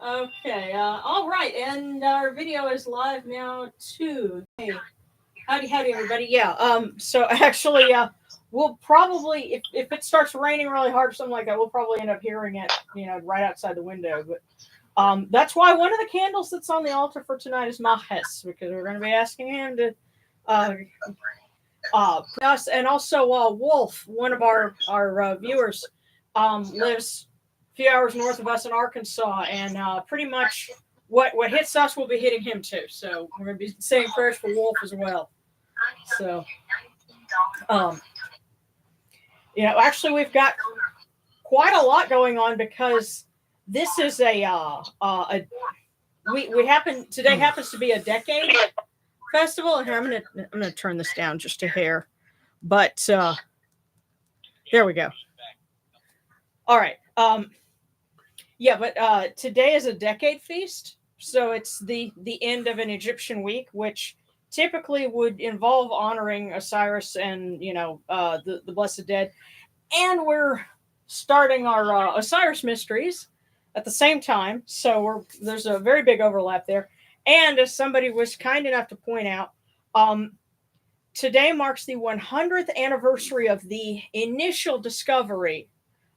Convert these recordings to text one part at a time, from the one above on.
Okay. All right, and our video is live now too. Hey, howdy, everybody. Yeah. So actually, we'll probably, if it starts raining really hard or something like that, we'll probably end up hearing it, right outside the window. But that's why one of the candles that's on the altar for tonight is Mahes, because we're going to be asking him to uh, us, and also Wolf, one of our viewers, lives a few hours north of us in Arkansas, and pretty much what hits us will be hitting him too. So we're going to be saying prayers for Wolf as well. So, um, actually, we've got quite a lot going on because this is a we happen today happens to be a decade festival, and here I'm gonna turn this down just a hair, but there we go. All right. Yeah, but today is a decade feast, so it's the end of an Egyptian week, which typically would involve honoring Osiris and the blessed dead, and we're starting our Osiris Mysteries at the same time, so there's a very big overlap there. And as somebody was kind enough to point out, today marks the 100th anniversary of the initial discovery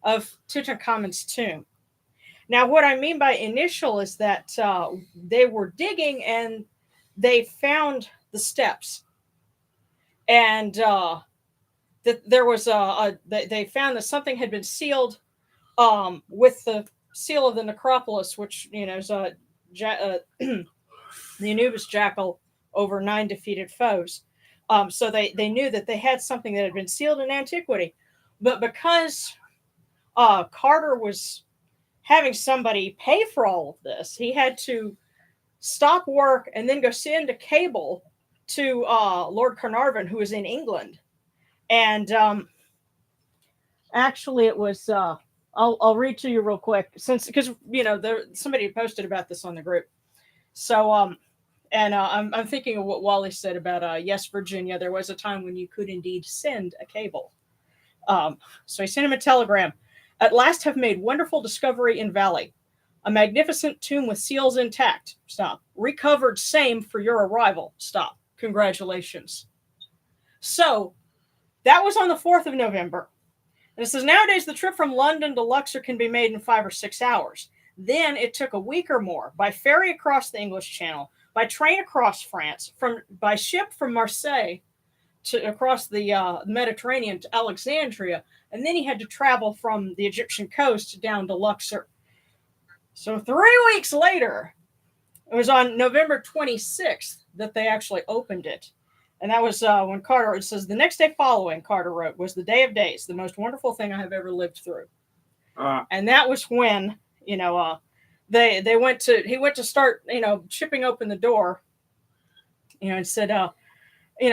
of Tutankhamun's tomb. Now, what I mean by initial is that they were digging and they found the steps, and that there was they found that something had been sealed with the seal of the necropolis, which is the Anubis jackal over 9 defeated foes. So they knew that they had something that had been sealed in antiquity, but because Carter was having somebody pay for all of this, he had to stop work and then go send a cable to Lord Carnarvon, who was in England. And actually, it was I'll read to you real quick, because somebody posted about this on the group. So and I'm thinking of what Wally said about yes, Virginia, there was a time when you could indeed send a cable. So he sent him a telegram. At last have made wonderful discovery in valley. A magnificent tomb with seals intact. Stop. Recovered same for your arrival. Stop. Congratulations. So that was on the 4th of November. And it says, nowadays the trip from London to Luxor can be made in 5 or 6 hours. Then it took a week or more by ferry across the English Channel, by train across France, by ship from Marseille across the Mediterranean to Alexandria, and then he had to travel from the Egyptian coast down to Luxor. So 3 weeks later, it was on November 26th that they actually opened it. And that was when Carter, it says, the next day following, Carter wrote, was the day of days, the most wonderful thing I have ever lived through. And that was when, he went to start, chipping open the door, and said,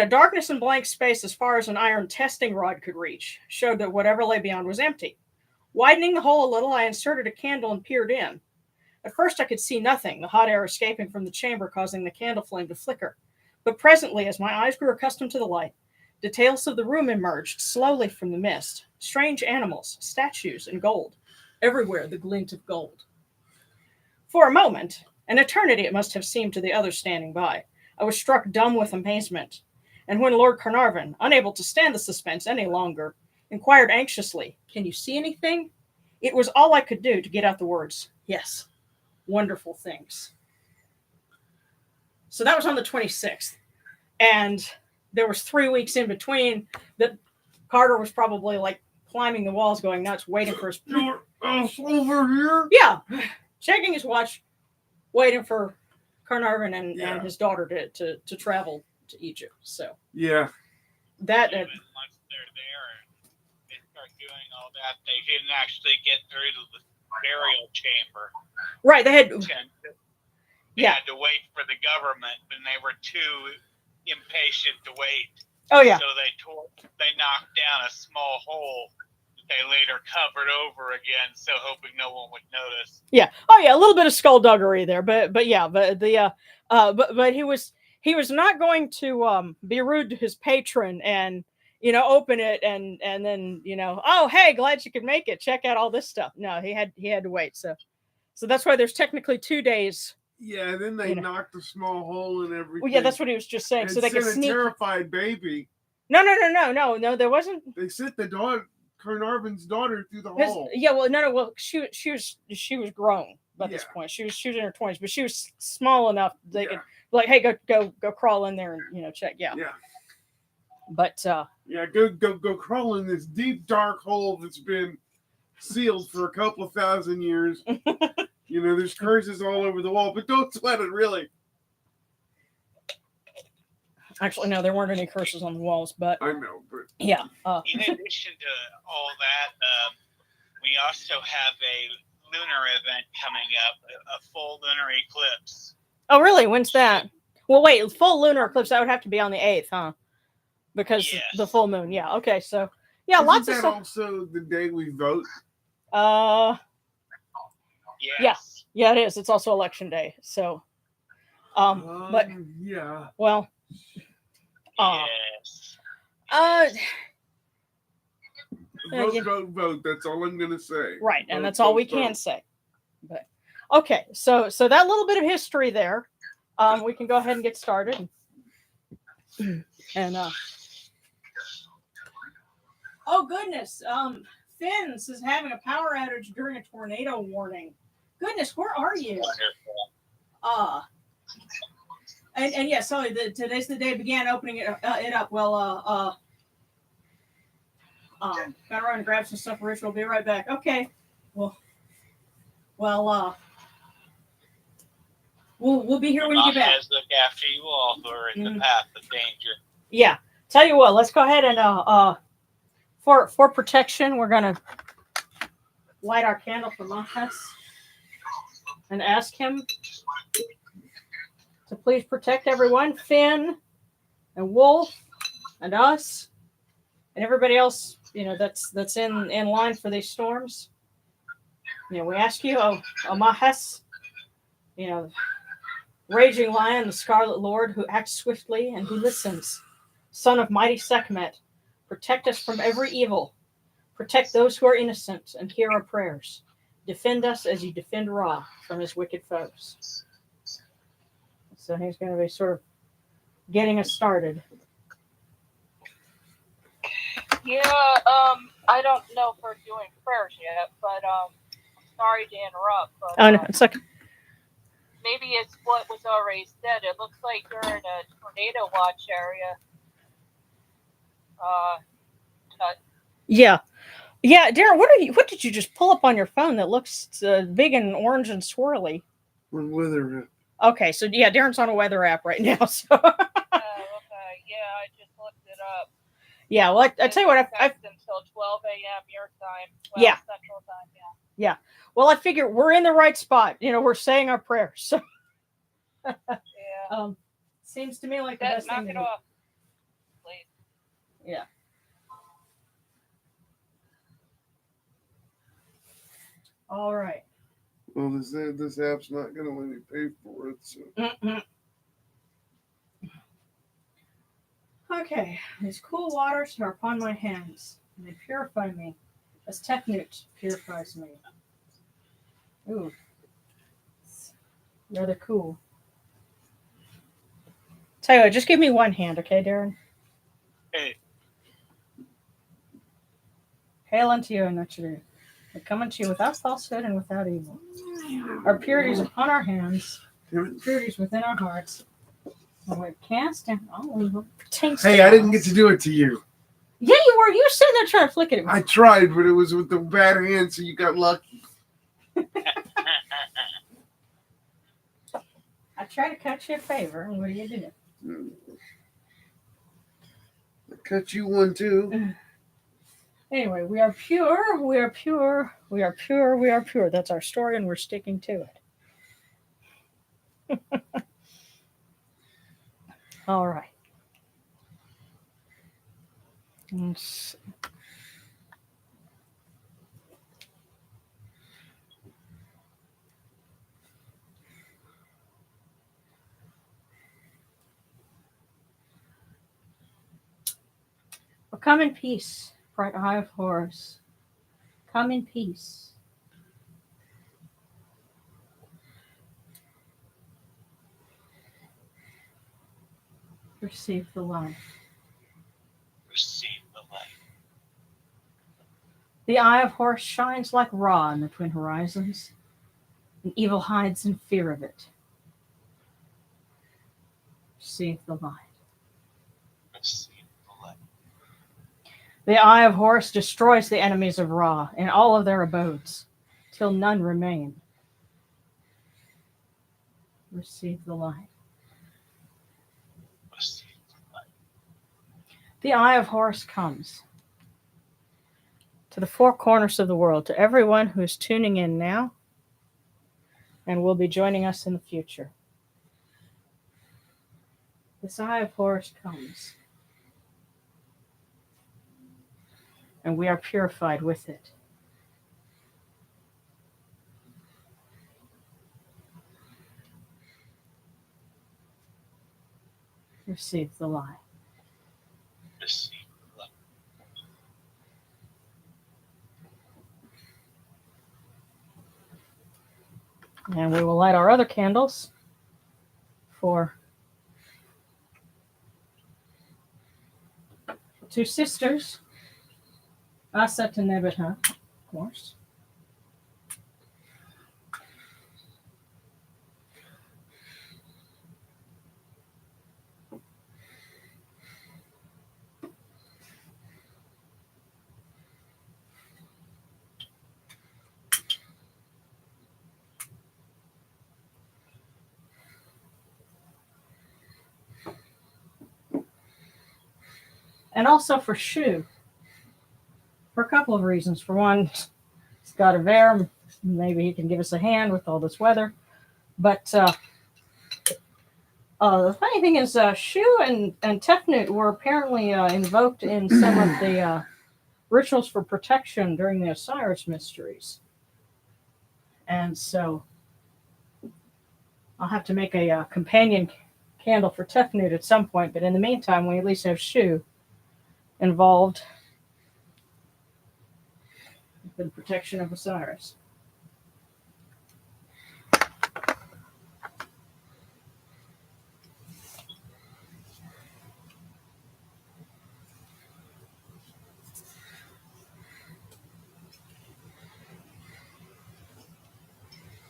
darkness and blank space as far as an iron testing rod could reach showed that whatever lay beyond was empty. Widening the hole a little, I inserted a candle and peered in. At first I could see nothing, the hot air escaping from the chamber causing the candle flame to flicker. But presently, as my eyes grew accustomed to the light, details of the room emerged slowly from the mist. Strange animals, statues, and gold. Everywhere the glint of gold. For a moment, an eternity it must have seemed to the others standing by, I was struck dumb with amazement. And when Lord Carnarvon, unable to stand the suspense any longer, inquired anxiously, can you see anything? It was all I could do to get out the words, yes, wonderful things. So that was on the 26th. And there was 3 weeks in between that Carter was probably like climbing the walls going nuts, waiting for his... over here? Yeah. Checking his watch, waiting for Carnarvon and his daughter to travel to Egypt. So yeah, that once they're there and they start doing all that, they didn't actually get through to the burial chamber. Right, they had to wait for the government, and they were too impatient to wait. Oh yeah. So they knocked down a small hole that they later covered over again, so hoping no one would notice. Yeah. Oh yeah, a little bit of skullduggery there, but he was not going to be rude to his patron and open it and then oh hey, glad you could make it. Check out all this stuff. No, he had to wait. So So that's why there's technically 2 days. Yeah, then they knocked a small hole in everything. Well, yeah, that's what he was just saying. And so they could sent sneak. a terrified baby. No, there wasn't. They sent the daughter, Carnarvon's daughter, through the hole. Yeah, well, no, well, she was grown by this point. She was in her 20s, but she was small enough they could like, hey, go crawl in there and check. Yeah. But go crawl in this deep dark hole that's been sealed for a couple of thousand years. There's curses all over the wall, but don't sweat it, really. Actually, no, there weren't any curses on the walls, but I know, but yeah. In addition to all that, we also have a lunar event coming up, a full lunar eclipse. Oh, really? When's that? Well, wait, full lunar eclipse, that would have to be on the 8th, huh? Because the full moon. Yeah. Okay. So yeah, lots of stuff. Also the day we vote. Yes. Yeah, it is. It's also election day. So, but yeah. Well. Yes. Vote. That's all I'm gonna say. Right, and that's all we can say. But okay, so that little bit of history there. We can go ahead and get started. And oh goodness, Finn's is having a power outage during a tornado warning. Goodness, where are you? And yeah, sorry, today's the day began opening it up. Well, gotta run and grab some stuff. Rich will be right back. Okay. Well, we'll be here when you get back. Look after you all who are in the path of danger. Yeah. Tell you what, let's go ahead and for protection, we're gonna light our candle for Mahas and ask him to please protect everyone, Finn and Wolf and us and everybody else, that's in line for these storms. We ask you, Mahas, Raging Lion, the Scarlet Lord, who acts swiftly and who listens, son of mighty Sekhmet, protect us from every evil. Protect those who are innocent and hear our prayers. Defend us as you defend Ra from his wicked foes. So he's going to be sort of getting us started. Yeah, I don't know if we're doing prayers yet, but I'm sorry to interrupt. But, oh, no, it's like... Maybe it's what was already said. It looks like you're in a tornado watch area. Yeah, Darren, what did you just pull up on your phone that looks big and orange and swirly? Weather app. Okay, so yeah, Darren's on a weather app right now. So. Okay, yeah, I just looked it up. Yeah, well, I tell you what, I've until 12 a.m. your time. 12 Central time. Yeah. Well, I figure we're in the right spot. We're saying our prayers. So. Yeah. Seems to me like the best knock thing to it do. off, please. Yeah. All right. Well, this app's not going to let me pay for it. So. Okay. These cool waters are upon my hands, and they purify me, as Teknut purifies me. Ooh. It's rather cool. Tell you what, just give me one hand, okay, Darren? Hey. Hail unto you, and not you. We come unto you without falsehood and without evil. Our purity is upon our hands, purity is within our hearts. And we cast down all evil. Hey, I didn't get to do it to you. Yeah, you were. You were sitting there trying to flick it. I tried, but it was with the bad hand, so you got lucky. I tried to cut you a favor, and what do you do? I cut you one, too. Anyway, we are pure, we are pure, we are pure, we are pure. That's our story, and we're sticking to it. All right. Let's see. Well, come in peace, bright eye of Horus. Come in peace. Receive the light. Receive the light. The eye of Horus shines like Ra in the twin horizons, and evil hides in fear of it. Receive the light. Receive the light. The eye of Horus destroys the enemies of Ra in all of their abodes, till none remain. Receive the light. Receive the light. The eye of Horus comes to the four corners of the world, to everyone who is tuning in now and will be joining us in the future. This eye of Horus comes, and we are purified with it. Receive the light. Receive the light. And we will light our other candles for two sisters, Aset and Nebuchadnezzar, of course. And also for Shu, for a couple of reasons. For one, he's got a bear. Maybe he can give us a hand with all this weather. But the funny thing is, Shu and Tefnut were apparently invoked in some of the rituals for protection during the Osiris Mysteries. And so I'll have to make a companion candle for Tefnut at some point. But in the meantime, we at least have Shu involved for the protection of Osiris.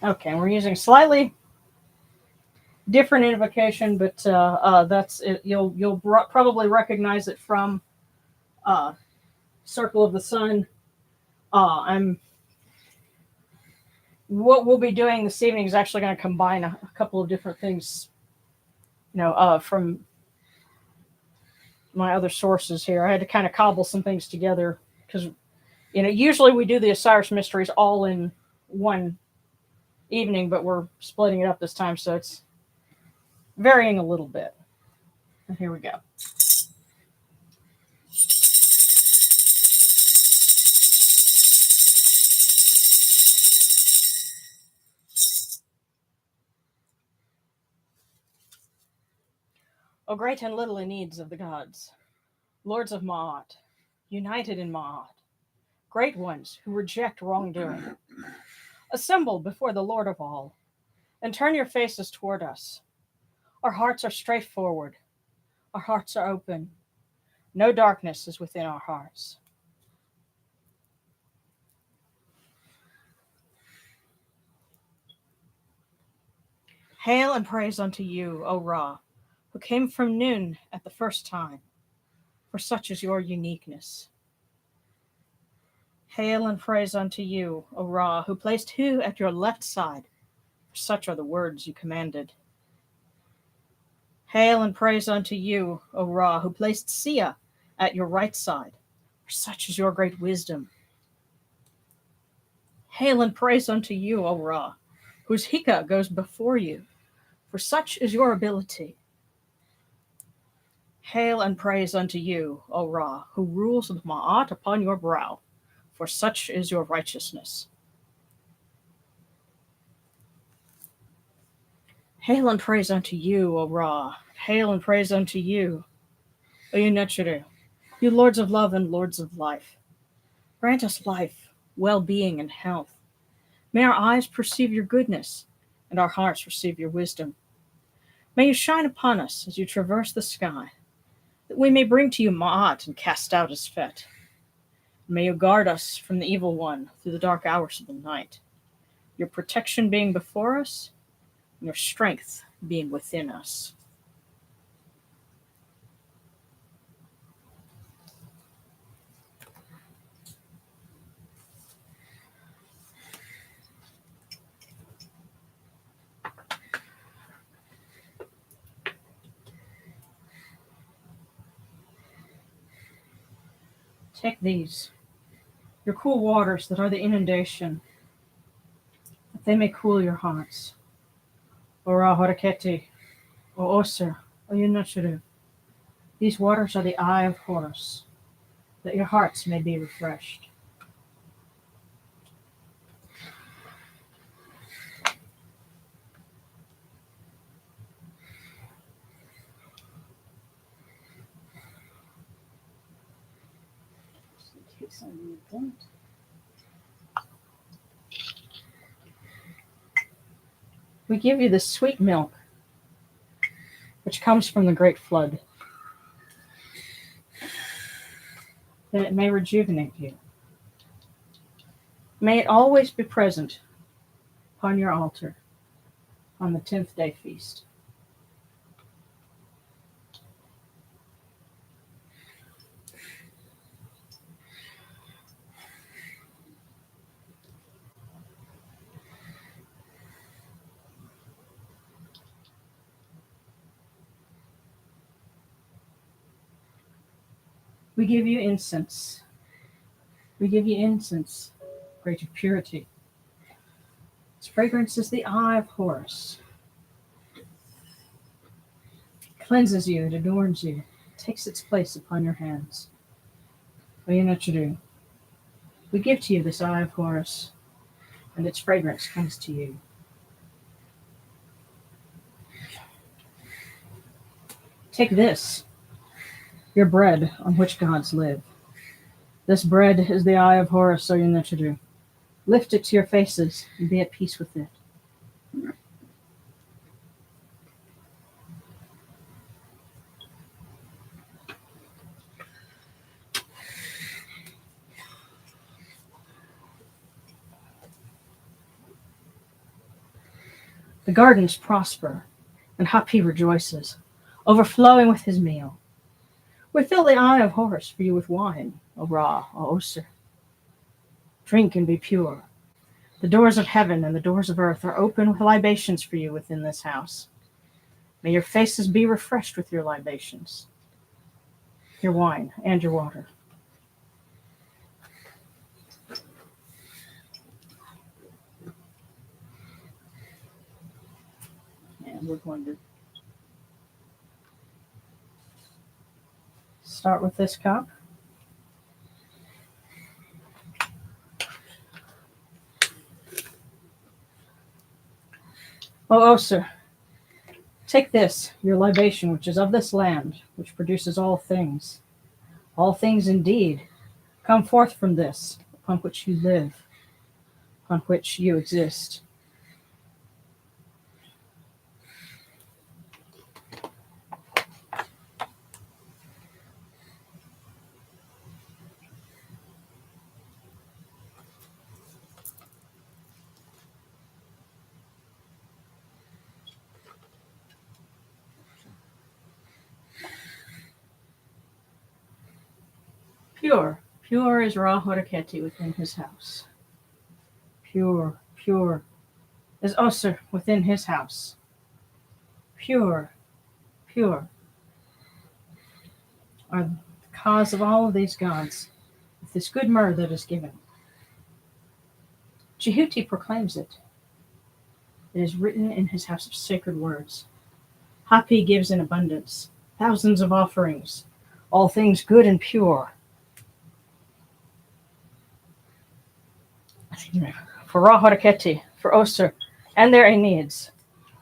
Okay, we're using slightly different invocation, but that's it. You'll probably recognize it from Circle of the Sun. What we'll be doing this evening is actually going to combine a couple of different things, from my other sources here. I had to kind of cobble some things together because, usually we do the Osiris Mysteries all in one evening, but we're splitting it up this time, so it's varying a little bit. And here we go. O great and little in needs of the gods, lords of Ma'at, united in Ma'at, great ones who reject wrongdoing, assemble before the Lord of all, and turn your faces toward us. Our hearts are straightforward. Our hearts are open. No darkness is within our hearts. Hail and praise unto you, O Ra, who came from noon at the first time, for such is your uniqueness. Hail and praise unto you, O Ra, who placed Hu at your left side, for such are the words you commanded. Hail and praise unto you, O Ra, who placed Sia at your right side, for such is your great wisdom. Hail and praise unto you, O Ra, whose Hika goes before you, for such is your ability. Hail and praise unto you, O Ra, who rules with Ma'at upon your brow, for such is your righteousness. Hail and praise unto you, O Ra. Hail and praise unto you, O Yunechiru, you lords of love and lords of life. Grant us life, well-being, and health. May our eyes perceive your goodness, and our hearts receive your wisdom. May you shine upon us as you traverse the sky, that we may bring to you Ma'at and cast out his fet. May you guard us from the evil one through the dark hours of the night, your protection being before us, and your strength being within us. Take these, your cool waters that are the inundation, that they may cool your hearts. Ora Horaketi, O Oser, O Yunachuru. These waters are the eye of Horus, that your hearts may be refreshed. In case I need that. We give you the sweet milk, which comes from the great flood, that it may rejuvenate you. May it always be present upon your altar on the 10th day feast. We give you incense. We give you incense, great of purity. Its fragrance is the eye of Horus. It cleanses you, it adorns you, it takes its place upon your hands. Oyunachuru, we give to you this eye of Horus, and its fragrance comes to you. Take this, your bread on which gods live. This bread is the eye of Horus, Oyunachuru. Lift it to your faces and be at peace with it. The gardens prosper, and Hapi rejoices, overflowing with his meal. We fill the eye of Horus for you with wine, O Ra, O Oser. Drink and be pure. The doors of heaven and the doors of earth are open with libations for you within this house. May your faces be refreshed with your libations, your wine, and your water. And we're going to start with this cup. O Oser, take this, your libation, which is of this land, which produces all things. All things indeed come forth from this, upon which you live, upon which you exist. Pure, pure is Ra Horaketi within his house. Pure, pure is Oser within his house. Pure, pure are the cause of all of these gods, with this good myrrh that is given. Jehuti proclaims it. It is written in his house of sacred words. Hapi gives in abundance, thousands of offerings, all things good and pure. For Ra Horaketi, for Oser, and their Aeneids,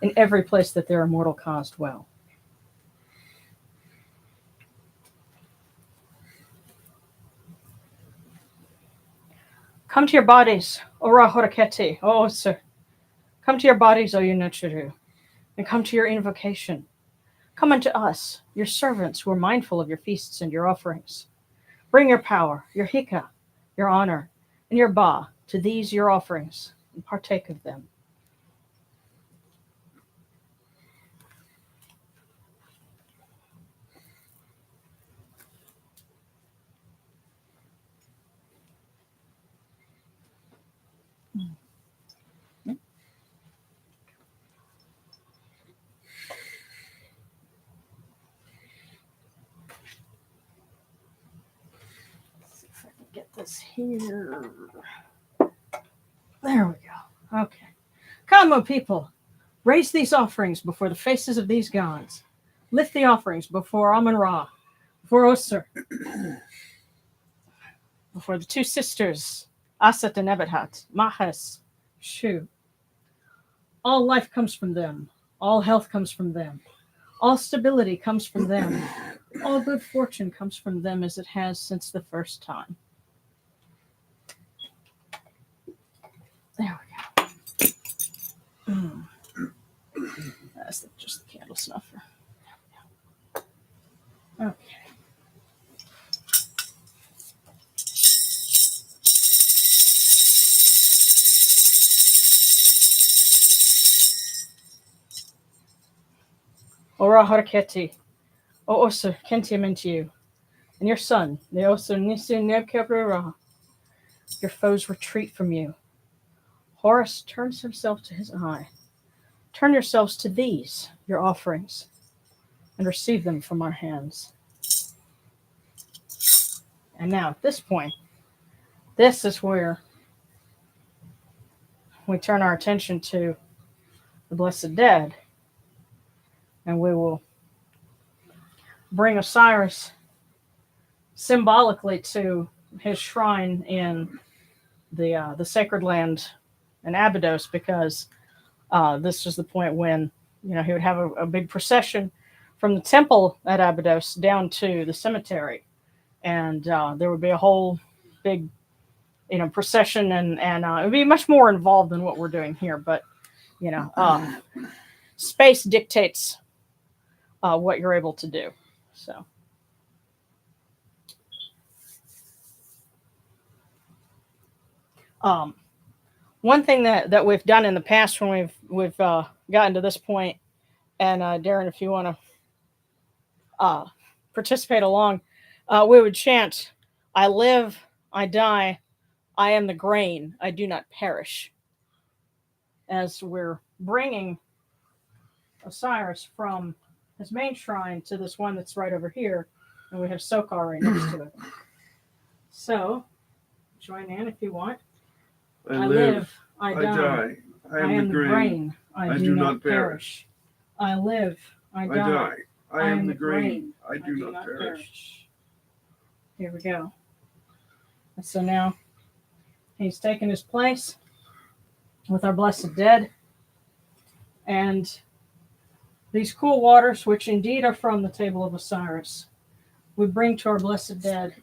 in every place that their immortal cause dwell. Come to your bodies, O Ra Horaketi, O Oser. Come to your bodies, O Yunachuru. and come to your invocation. Come unto us, your servants who are mindful of your feasts and your offerings. Bring your power, your hika, your honor, and your ba to these your offerings, and partake of them. Let's see if I can get this here. There we go. Okay. Come, O people, raise these offerings before the faces of these gods. Lift the offerings before Amun-Ra, before Osir, before the two sisters, Asat and Ebedhat, Mahes, Shu. All life comes from them. All health comes from them. All stability comes from them. All good fortune comes from them as it has since the first time. There we go. That's just the candle snuffer. Okay. Ora Haraketi, O Osir, Kentium into you, and your son, the Osir Nisu Nebkebrura. Your foes retreat from you. Horus turns himself to his eye. Turn yourselves to these, your offerings, and receive them from our hands. And now, at this point, this is where we turn our attention to the Blessed Dead, and we will bring Osiris symbolically to his shrine in the sacred land in Abydos, because this is the point when he would have a big procession from the temple at Abydos down to the cemetery, and there would be a whole big procession, and it would be much more involved than what we're doing here, but space dictates what you're able to do. So one thing that we've done in the past when we've gotten to this point, and Darren, if you want to participate along, we would chant, "I live, I die, I am the grain, I do not perish," as we're bringing Osiris from his main shrine to this one that's right over here, and we have Sokar right next to it. So, join in if you want. I live, I die, I am the grain, I do not perish. I live, I die, I am the grain, I do not perish. Here we go. And so now he's taken his place with our Blessed Dead, and these cool waters, which indeed are from the table of Osiris, we bring to our Blessed Dead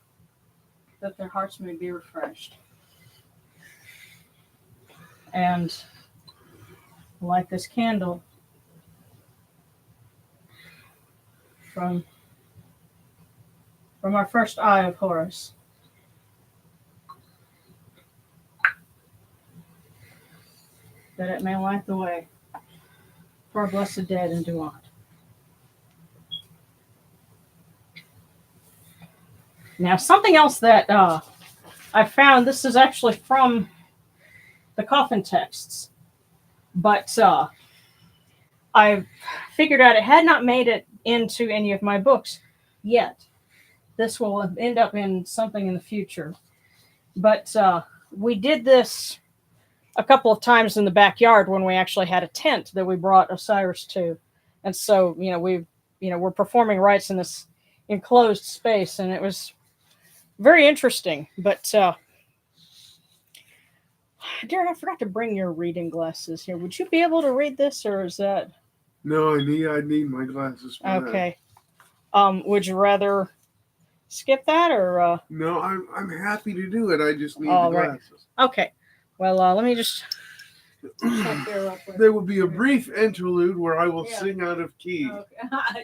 that their hearts may be refreshed. And light this candle from our first eye of Horus. That it may light the way for our Blessed Dead and Duat. Now, something else that I found, this is actually from the coffin texts, but I figured out it had not made it into any of my books yet. This will end up in something in the future. But we did this a couple of times in the backyard when we actually had a tent that we brought Osiris to. And so, we're performing rites in this enclosed space, and it was very interesting. But Darren, I forgot to bring your reading glasses here. Would you be able to read this, or is that? No, I need my glasses for okay. Would you rather skip that, or? No, I'm happy to do it. I just need the glasses. Right. Okay. Well, let me just check here real quick. There will be a brief interlude where I will Yeah. sing out of key. Okay.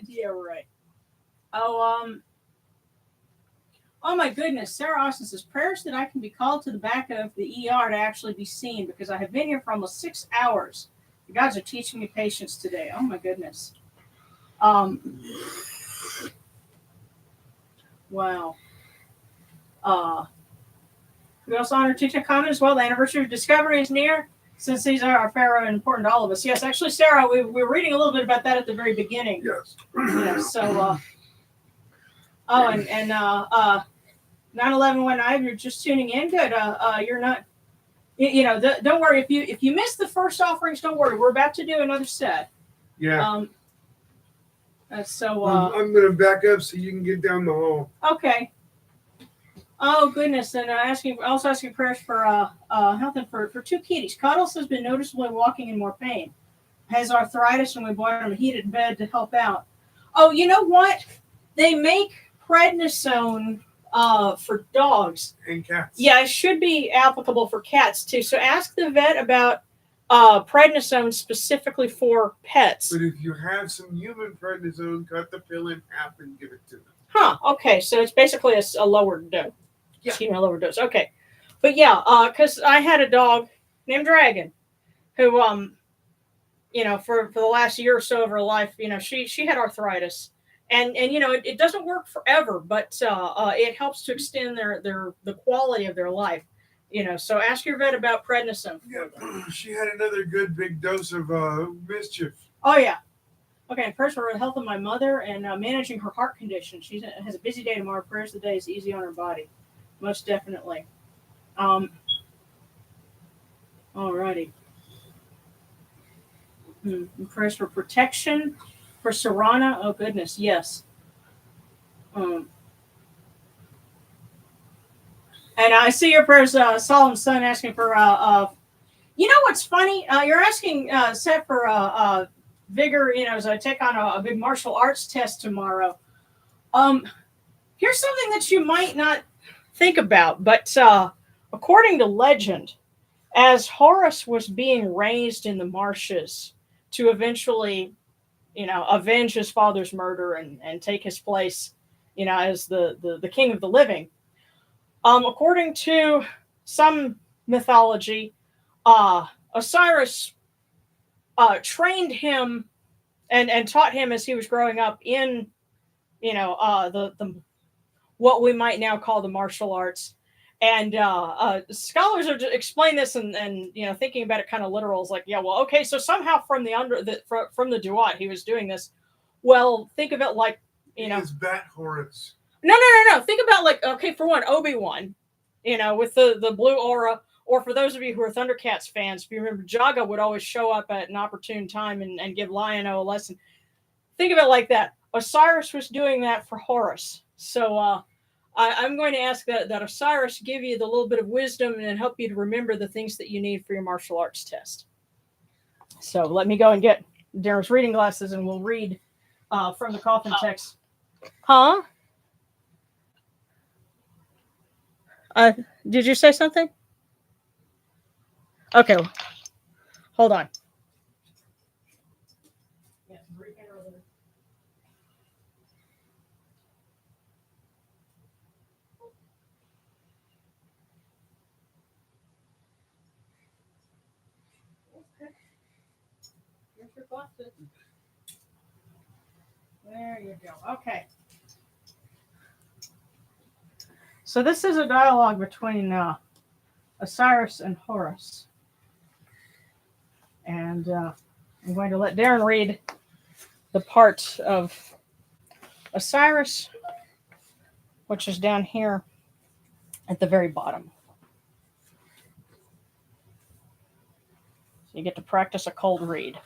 Yeah, right. Oh, oh my goodness. Sarah Austin says, prayers that I can be called to the back of the ER to actually be seen because I have been here for almost 6 hours. The gods are teaching me patience today. Oh my goodness. Wow. We also honor Tutankhamun as well. The anniversary of discovery is near. Since these are our pharaoh and important to all of us. Yes, actually, Sarah, we were reading a little bit about that at the very beginning. Yes. Yeah, so, oh, and 9/11 you're just tuning in. Good. You're not. Don't worry if you missed the first offerings. Don't worry, we're about to do another set. Yeah. So I'm gonna back up so you can get down the hall. okay. Oh goodness, and asking prayers for health and for two kitties. Cuddles has been noticeably walking in more pain. Has arthritis, and we bought him a heated bed to help out. Oh, you know what? They make prednisone for dogs And cats. Yeah, it should be applicable for cats too. So ask the vet about prednisone specifically for pets. But if you have some human prednisone, cut the pill in half and give it to them. Huh. Okay, so it's basically a lower dose. Yeah. Excuse me, a lower dose. Okay, but yeah, because I had a dog named Dragon, who for the last year or so of her life, she had arthritis. And it doesn't work forever, but it helps to extend the quality of their life. So ask your vet about prednisone. Yeah, she had another good big dose of mischief. Oh yeah. Okay. And prayers for the health of my mother and managing her heart condition. She has a busy day tomorrow. Prayers the day is easy on her body, most definitely. Alrighty. And prayers for protection for Sarana. Oh goodness, yes. And I see your prayers, Solomon's son, asking for. You know what's funny? You're asking Seth for vigor. As I take on a big martial arts test tomorrow. Here's something that you might not think about, but according to legend, as Horus was being raised in the marshes to eventually, avenge his father's murder and take his place, as the king of the living. According to some mythology, Osiris trained him and taught him as he was growing up in, the what we might now call the martial arts. And scholars are explain this and thinking about it kind of literal is like, yeah, well, okay, so somehow from the Duat he was doing this. Well, think of it like It's Bat Horus. No. Think about like, okay, for one, Obi-Wan, with the blue aura. Or for those of you who are Thundercats fans, if you remember, Jaga would always show up at an opportune time and give Lion-O a lesson. Think of it like that. Osiris was doing that for Horus. So I'm going to ask that Osiris give you the little bit of wisdom and help you to remember the things that you need for your martial arts test. So let me go and get Darren's reading glasses and we'll read from the coffin text. Huh? Did you say something? Okay. Hold on. There you go. Okay. So this is a dialogue between Osiris and Horus. And I'm going to let Darren read the part of Osiris, which is down here at the very bottom. So you get to practice a cold read.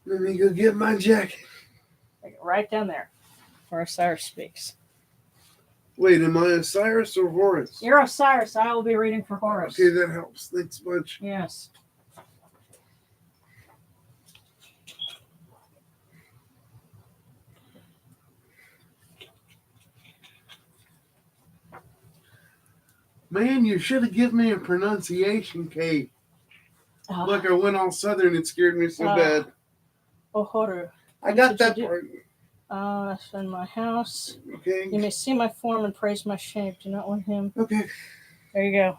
Let me go get my jacket. Right down there where Osiris speaks. Wait, am I Osiris or Horus? You're Osiris. I will be reading for Horus. Okay, that helps. Thanks much. Yes. Man, you should have given me a pronunciation, Kate. Look, I went all southern. It scared me so bad. Ohoru. I got that part. That's in my house. Okay. You may see my form and praise my shape. Do not want him. Okay. There you go.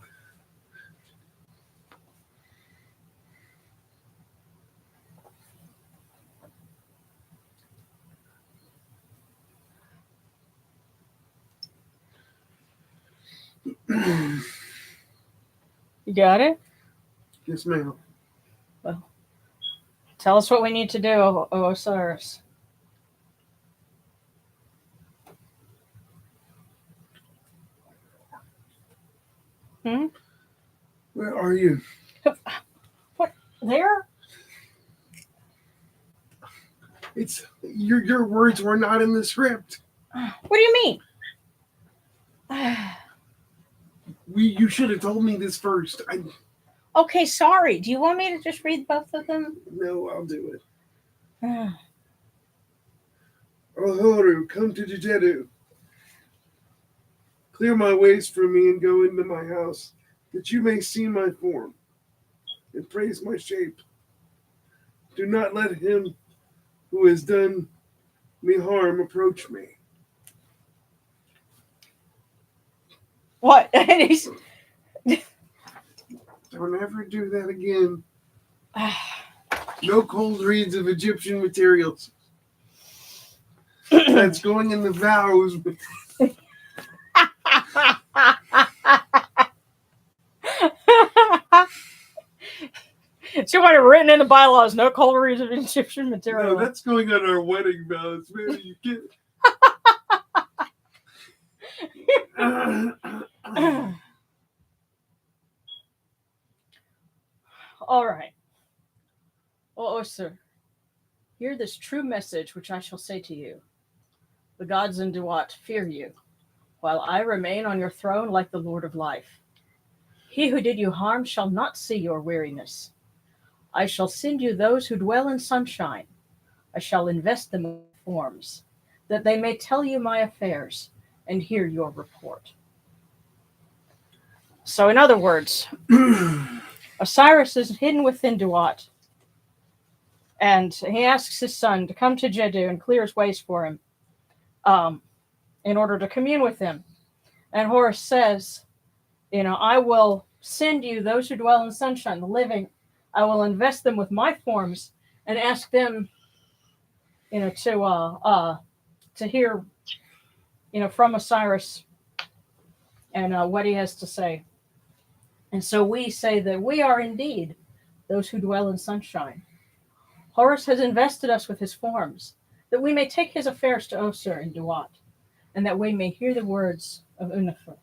You got it? Yes, ma'am. Well, tell us what we need to do, Osiris. Where are you? What? There? It's your words were not in the script. What do you mean? You should have told me this first. Okay, sorry. Do you want me to just read both of them? No, I'll do it. Ohoru, come to Jejedu. Clear my ways from me and go into my house, that you may see my form and praise my shape. Do not let him who has done me harm approach me. What? Don't ever do that again. No cold reads of Egyptian materials. That's going in the vows. So you want it written in the bylaws, no cold reads of Egyptian material. No, that's going on our wedding vows. Man, you get. All right. Oh, sir. Hear this true message which I shall say to you. The gods in Duat fear you, while I remain on your throne like the Lord of Life. He who did you harm shall not see your weariness. I shall send you those who dwell in sunshine. I shall invest them in forms, that they may tell you my affairs and hear your report. So in other words, Osiris is hidden within Duat, and he asks his son to come to Jedu and clear his ways for him in order to commune with him. And Horus says, I will send you those who dwell in sunshine, the living. I will invest them with my forms and ask them, to hear, from Osiris and what he has to say. And so we say that we are indeed those who dwell in sunshine. Horus has invested us with his forms, that we may take his affairs to Osir and Duat, and that we may hear the words of Unifer.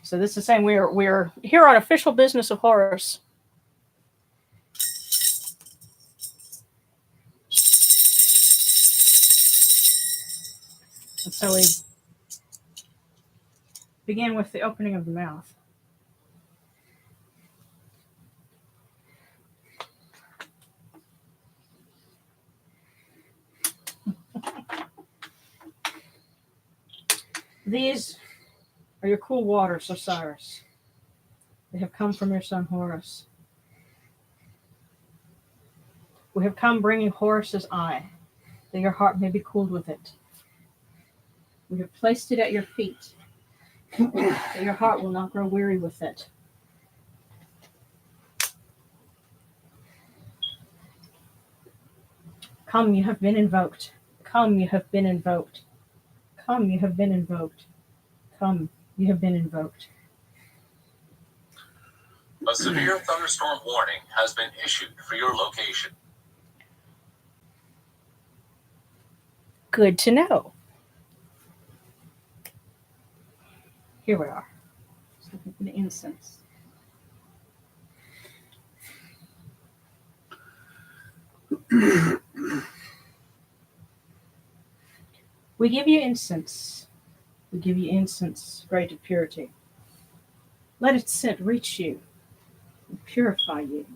So this is saying we're here on official business of Horus. And so we begin with the opening of the mouth. These are your cool waters, Osiris. They have come from your son Horus. We have come bringing Horus's eye, that your heart may be cooled with it. We have placed it at your feet, that your heart will not grow weary with it. Come, you have been invoked. Come, you have been invoked. Come, you have been invoked. Come, you have been invoked. A severe thunderstorm warning has been issued for your location. Good to know. Here we are. Just looking for the incense. We give you incense. We give you incense, great of purity. Let its scent reach you and purify you.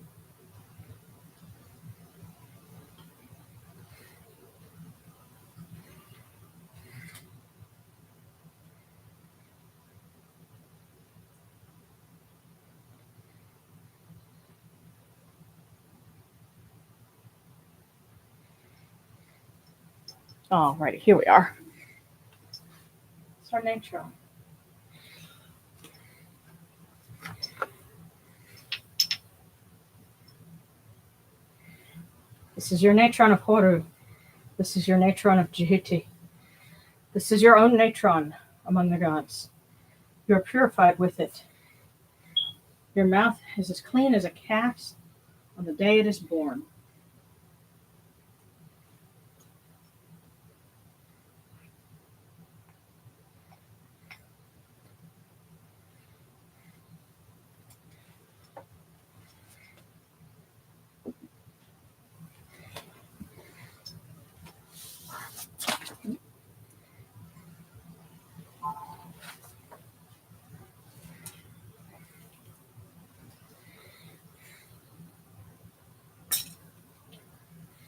All righty, here we are. It's our natron. This is your natron of Horu. This is your natron of Jehuti. This is your own natron among the gods. You are purified with it. Your mouth is as clean as a cat's on the day it is born.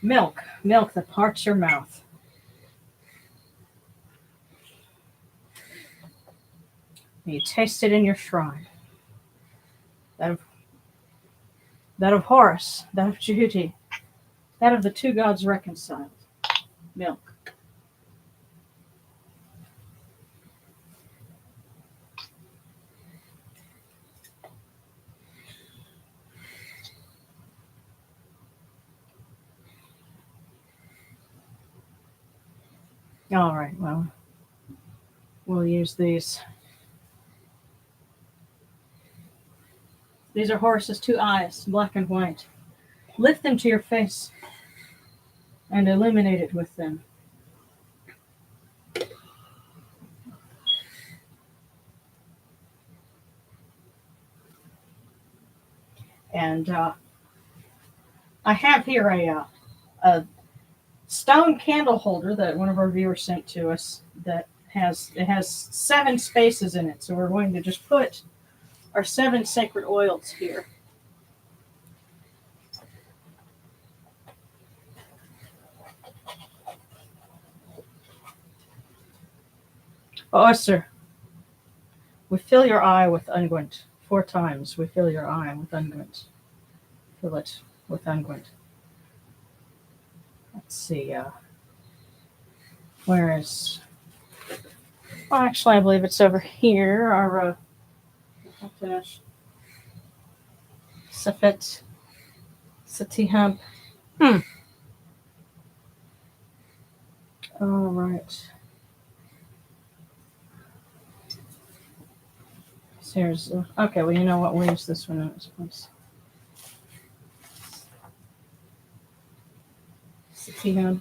Milk, milk that parts your mouth. You taste it in your shrine. That of Horus, that of Jehuti, that of the two gods reconciled. Milk. All right, well, we'll use these. These are Horus's two eyes, black and white. Lift them to your face and illuminate it with them. And I have here a stone candle holder that one of our viewers sent to us that has 7 spaces in it. So we're going to just put our 7 sacred oils here. Oh, sir. We fill your eye with unguent. 4 times we fill your eye with unguent. Fill it with unguent. Let's see. Where is... Well, actually, I believe it's over here. Our Safet Satihab. All right. So here's okay. Well, you know what? We'll use this one in its place. Satihab.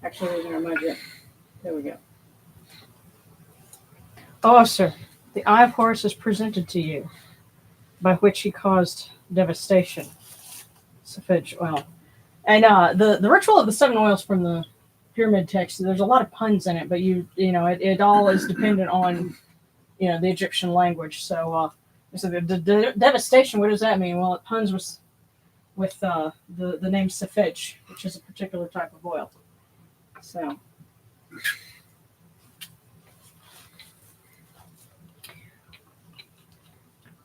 Actually, there's our budget. There we go. Oh, sir, the eye of Horus is presented to you, by which he caused devastation. Safed oil. And the ritual of the 7 oils from the pyramid text, there's a lot of puns in it, but you know, it all is dependent on, you know, the Egyptian language. So, the devastation, what does that mean? Well, it puns with the name Safed, which is a particular type of oil. So.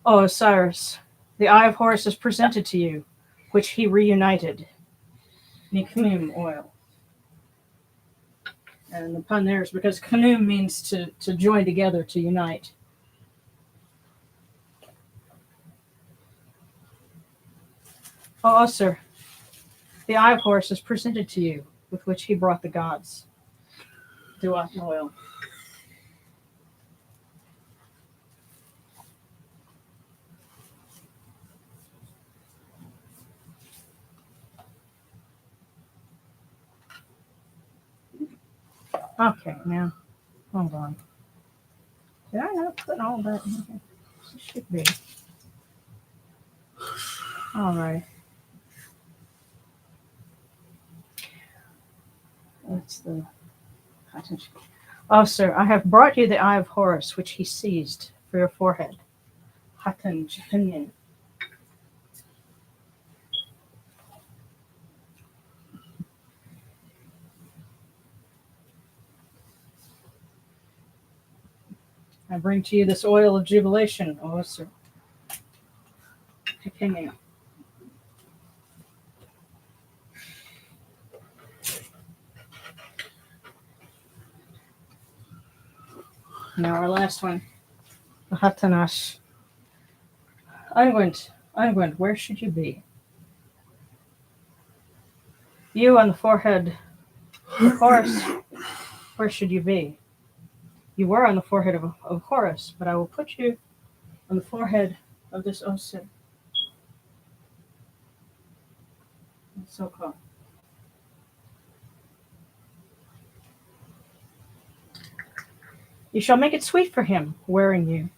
Oh, Osiris, the eye of Horus is presented to you, which he reunited. Niknum oil. And the pun there is because Knum means to join together, to unite. Oh, sir, the eye of Horus is presented to you, with which he brought the gods. Duat oil. Okay, now, hold on. Did I not put all that in here? It should be. All right. That's the... Oh, sir, I have brought you the eye of Horus, which he seized for your forehead. Hatan Jahanian. I bring to you this oil of jubilation, O sir. Continue. Now our last one. Hatanash. Ungwent, where should you be? You on the forehead of Horus, where should you be? You were on the forehead of Horus, but I will put you on the forehead of this Osiris. So called. You shall make it sweet for him, wearing you.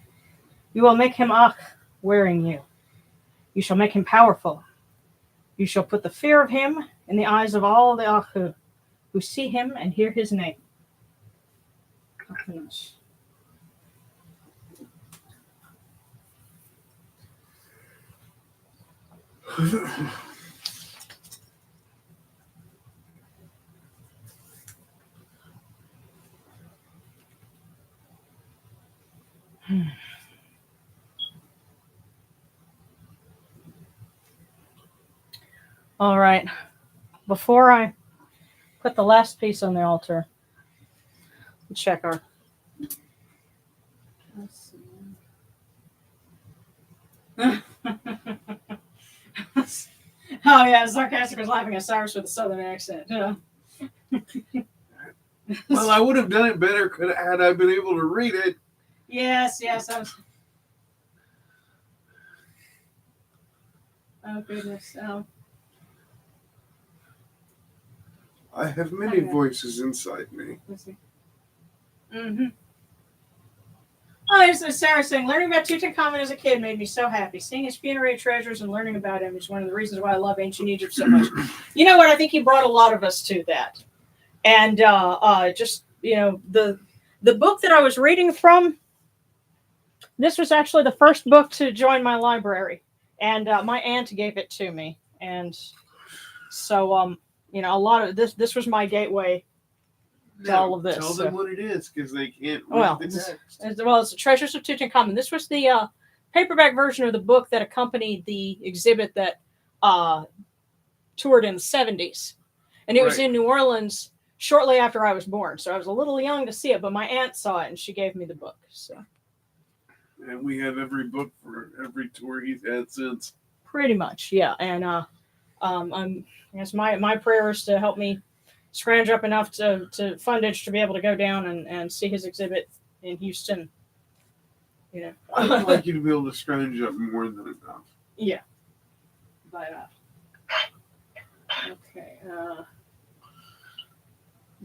You will make him Ach, wearing you. You shall make him powerful. You shall put the fear of him in the eyes of all the Achu, who see him and hear his name. All right. Before I put the last piece on the altar, check our. Let's see. Oh yeah, sarcastic was laughing at Cyrus with a southern accent. Well, I would have done it better had I been able to read it. Yes. I was... Oh goodness. I have many voices inside me. Let's see. Mm-hmm. Oh, there's Sarah saying, learning about Tutankhamun as a kid made me so happy. Seeing his funerary treasures and learning about him is one of the reasons why I love ancient Egypt so much. You know what? I think he brought a lot of us to that. And just, the book that I was reading from, this was actually the first book to join my library. And my aunt gave it to me. And so, a lot of this was my gateway to all of this. Tell them what it is, because they can't read Well, the text. It's the Treasures of Tutankhamun. This was the paperback version of the book that accompanied the exhibit that toured in the 70s. And it was in New Orleans shortly after I was born. So I was a little young to see it, but my aunt saw it and she gave me the book. So. And we have every book for every tour he's had since. Pretty much, yeah. And I guess my prayer is to help me scrounge up enough to fundage to be able to go down and see his exhibit in Houston. I'd like you to be able to scrounge up more than enough. Yeah. But okay.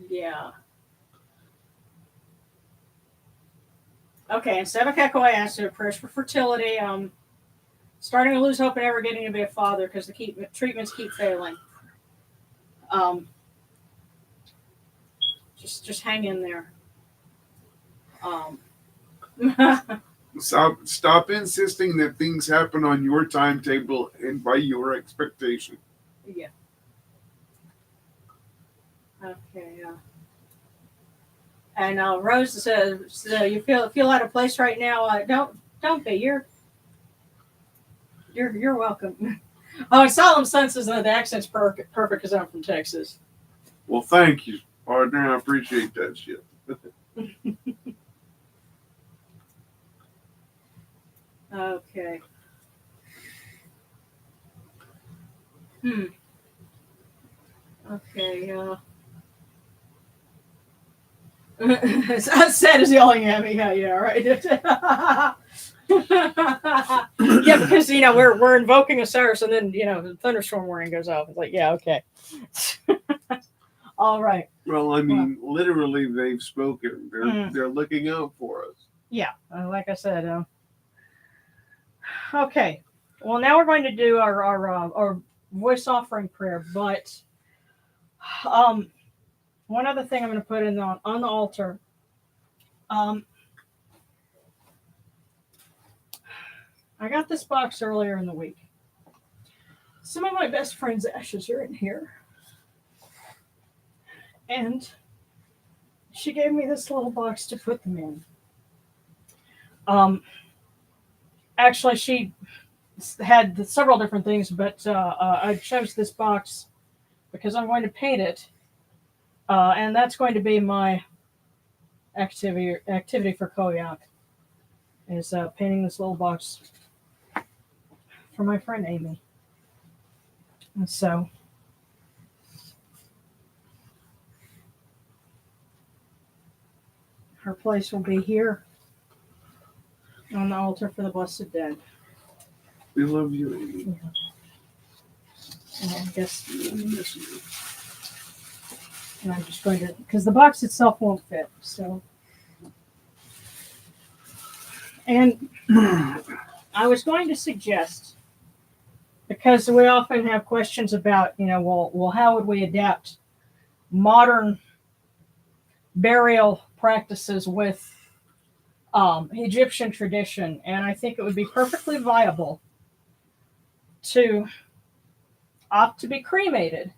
Yeah. Okay, and Sebekekoi asked her prayers for fertility. Starting to lose hope and ever getting to be a father because the treatments keep failing. Just hang in there. Stop insisting that things happen on your timetable and by your expectation. Yeah. Okay. And Rose says, so you feel out of place right now. Don't be. You're welcome. Oh, and Solemn Sun says that the accent's perfect because I'm from Texas. Well, thank you, partner. I appreciate that shit. Okay. Okay. As sad as yelling at me. Yeah, right. Yeah, because we're invoking Osiris, and then the thunderstorm warning goes off. It's like, yeah, okay. All right. Well, I mean, literally, they've spoken. They're looking out for us. Yeah, like I said. Okay. Well, now we're going to do our voice offering prayer, but one other thing I'm going to put on the altar. I got this box earlier in the week. Some of my best friend's ashes are in here. And she gave me this little box to put them in. Actually, she had several different things, but I chose this box because I'm going to paint it. And that's going to be my activity for Koyak is painting this little box for my friend Amy. And so her place will be here on the altar for the Blessed Dead. We love you, Amy. Yeah. And I guess, We miss you. and I'm just going to, because the box itself won't fit. So, and I was going to suggest, because we often have questions about, well, how would we adapt modern burial practices with Egyptian tradition? And I think it would be perfectly viable to opt to be cremated,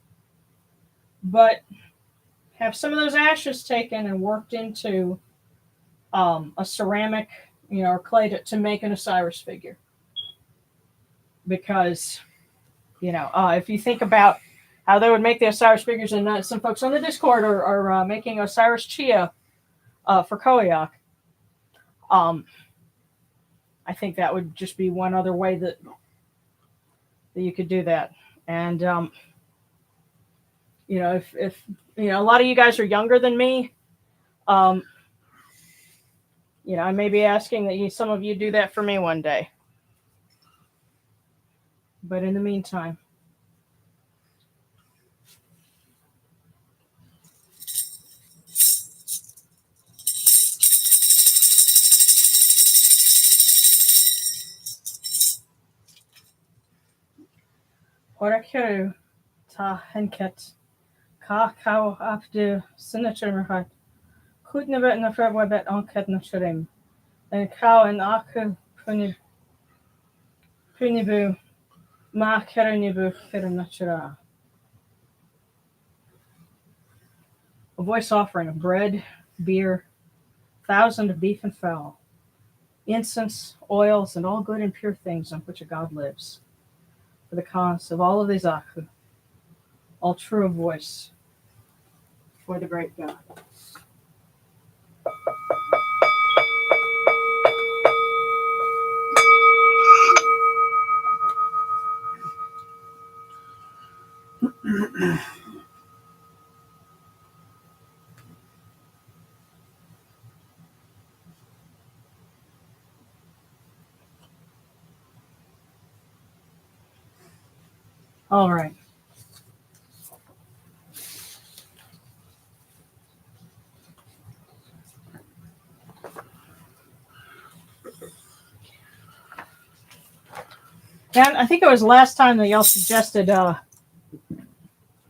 but have some of those ashes taken and worked into a ceramic, or clay to make an Osiris figure. Because, if you think about how they would make the Osiris figures, and some folks on the Discord are making Osiris Chia for Koyak. I think that would just be one other way that you could do that. And if a lot of you guys are younger than me, I may be asking that some of you do that for me one day. But in the meantime, Orakiru ta henket ka kau afdu sinaturhat kutnabet na frabwabet onket na shirim and kau and aku punibu ma kerunibu kiranatura. A voice offering of bread, beer, 1,000 of beef and fowl, incense, oils, and all good and pure things on which a god lives, for the cause of all of these Aku, all true of voice, for the great God. All right. And I think it was last time that y'all suggested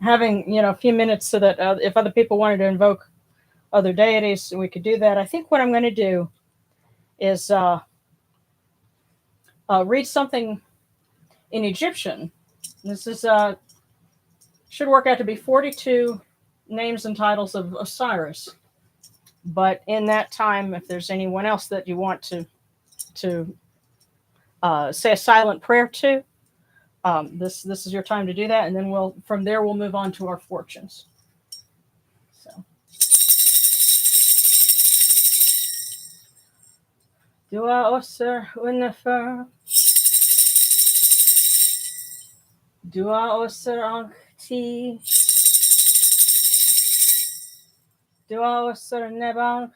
having, a few minutes so that if other people wanted to invoke other deities, we could do that. I think what I'm going to do is read something in Egyptian. This is should work out to be 42 names and titles of Osiris. But in that time, if there's anyone else that you want to say a silent prayer to, this is your time to do that, and then from there we'll move on to our fortunes. So, Dua Osir Unifer, Dua Osir Ankti, Dua Osir Nebank,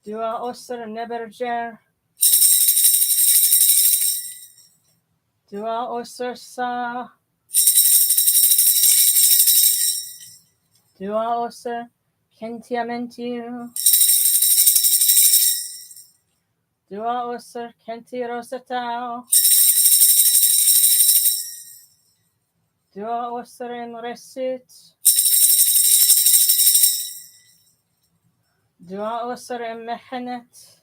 Dua Osir Neberger, Dua Osir Sa, Dua Osir Kentiamentiu, Dua Osir Kenti Rosatao, Dua Osir in Resit, Dua Osir in Mehenet,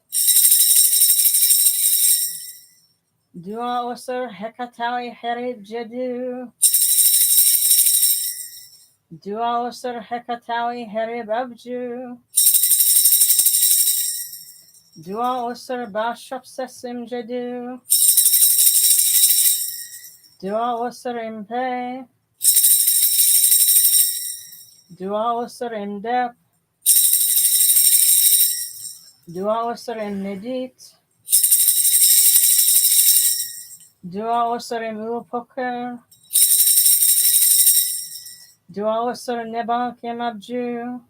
Dua Osir Hekatawi Herib Jedu, Dua Osir Hekatawi Herib Abju, Dua Osir Bashop Sesim Jedu, Dua Osir Impe, Dua Osarim Dep. Dua Osarim Nedit. Dua Osarim Upoker. Dua Osarim Neban Kemabju.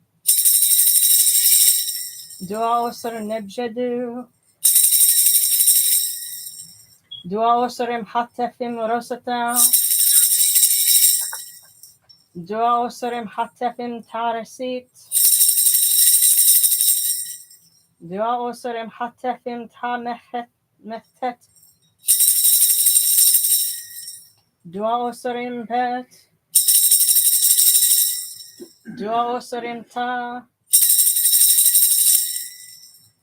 Dua Osarim Nebjedu. Dua Osarim Hatefim Rosatau. Dua Osarim Hatefim Tarasit. Dua Osarim Hatefim Ta Mehtet. Dua Osarim Bet. Dua Osarim Ta.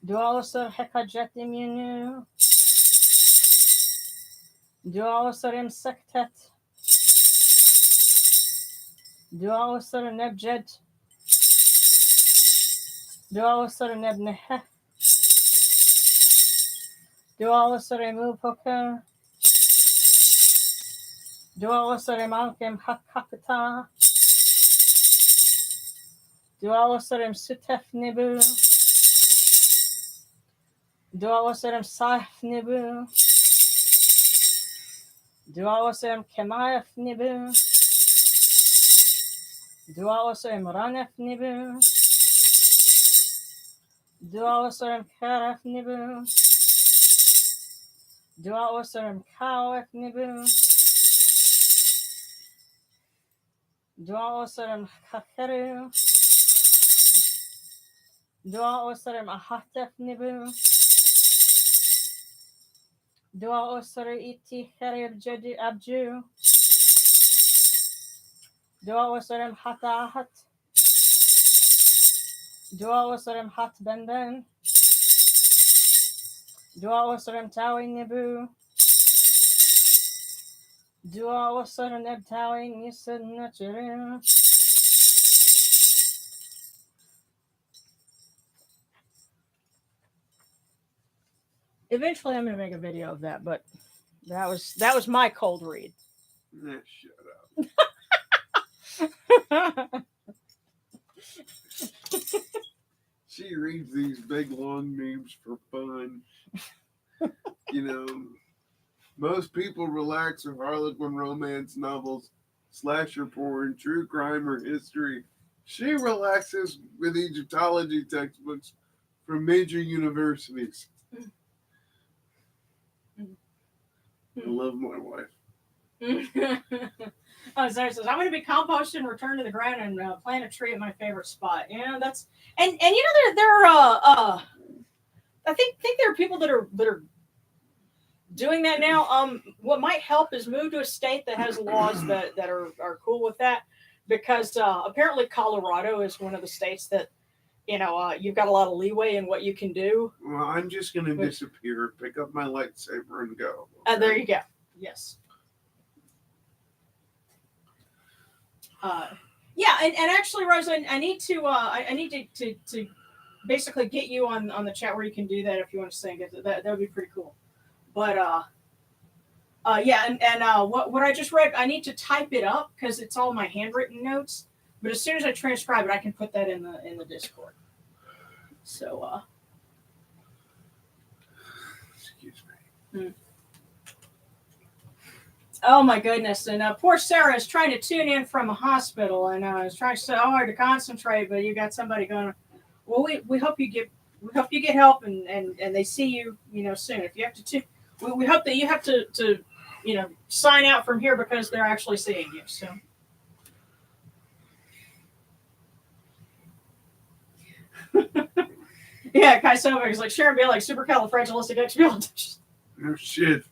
Dua Osar Hekajetim Yunu. Dua Osarim Sektet. Dua Osarim Nebjed. Dua Osarim Nebneheh. Dua Osarim Upoker. Dua Osarim Alkem Hakakata. Dua Osarim Sutef Nibu. Dua Osarim Saif Nibu. Dua Osarim Kemayef Nibu. Dua Osarim Ranef Nibu. Dua Osarim Karef Nibu. Dua Osarim Kawef Nibu. Dua Osarim Kakeru. Dua Osarim Ahatef Nibu. Dua Osarim Iti Herib Jadi Abju. Dua Osarim Hata Ahat. Dua Osarim Hat Benden. Dua Osarim Tawi Nibu. Dua Osarim Neb Tawi Nisid Nachiru. Eventually, I'm gonna make a video of that, but that was my cold read. Shut up. She reads these big long names for fun. You know, most people relax with Harlequin romance novels, slasher porn, true crime, or history. She relaxes with Egyptology textbooks from major universities. I love my wife. Oh, Sarah says, I'm going to be composted and return to the ground and plant a tree at my favorite spot. Yeah, that's and you know there are I think there are people that are doing that now. What might help is move to a state that has laws that are cool with that, because apparently Colorado is one of the states that you've got a lot of leeway in what you can do. Well, I'm just going to disappear, pick up my lightsaber, and go. Okay? There you go. Yes. Yeah, and actually, Rosa, I need to basically get you on the chat where you can do that if you want to sing it. That would be pretty cool. But yeah, and what I just read, I need to type it up because it's all my handwritten notes. But as soon as I transcribe it, I can put that in the Discord. So, excuse me. Oh my goodness! And poor Sarah is trying to tune in from a hospital, and is trying so hard to concentrate. But you got somebody going. Well, we hope you get help, and they see you soon. If you have to, we hope that you have to sign out from here because they're actually seeing you. So. Yeah, Kai Sobek is like Sharon Bay, like supercalifragilisticexpialidocious. No shit.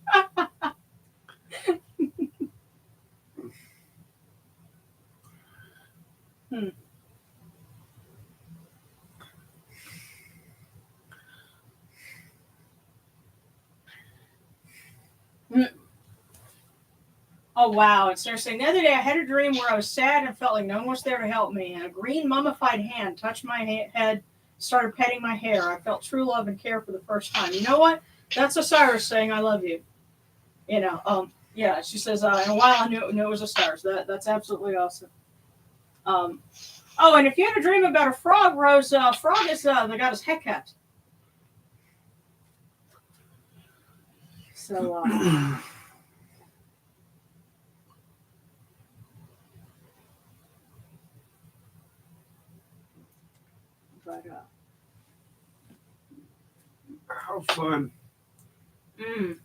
Oh, wow. It's interesting. The other day, I had a dream where I was sad and felt like no one was there to help me. And a green mummified hand touched my head, started petting my hair. I felt true love and care for the first time. You know what? That's Osiris saying, I love you. Yeah, she says, and a while I knew it was Osiris. That's absolutely awesome. Oh, and if you had a dream about a frog, Rose, frog is the goddess Hecate. So, but How fun. mm,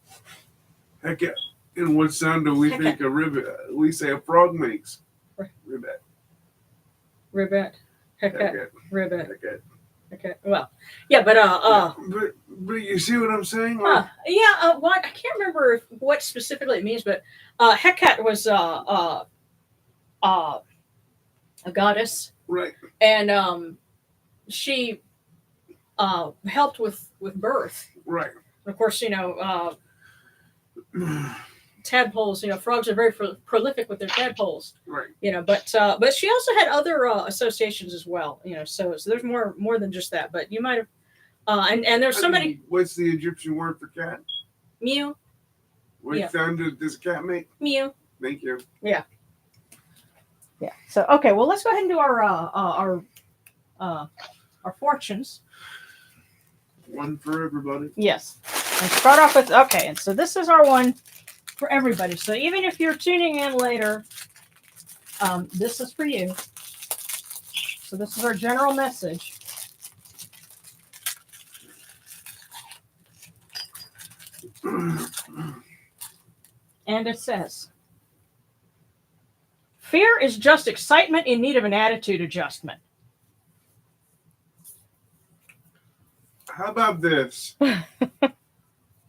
Heck yeah. And what sound do we Heck think a ribbit, we say a frog makes? R- Ribbit. ribbit, Hecate, Heck ribbit. yeah. Okay, well, yeah, but But you see what I'm saying? Like, what I can't remember what specifically it means, but Hecate was a goddess, right. and she helped with birth. Right. And of course, tadpoles. Frogs are very prolific with their tadpoles. Right. But she also had other associations as well. So there's more than just that. But you might have, and there's somebody. What's the Egyptian word for cat? Mew. What Yeah. sound does a cat make? Mew. Thank you. Yeah. So okay, well let's go ahead and do our fortunes. One for everybody. Yes. And start off with okay, and so this is our one for everybody. So even if you're tuning in later, this is for you. So this is our general message. And it says, fear is just excitement in need of an attitude adjustment. How about this?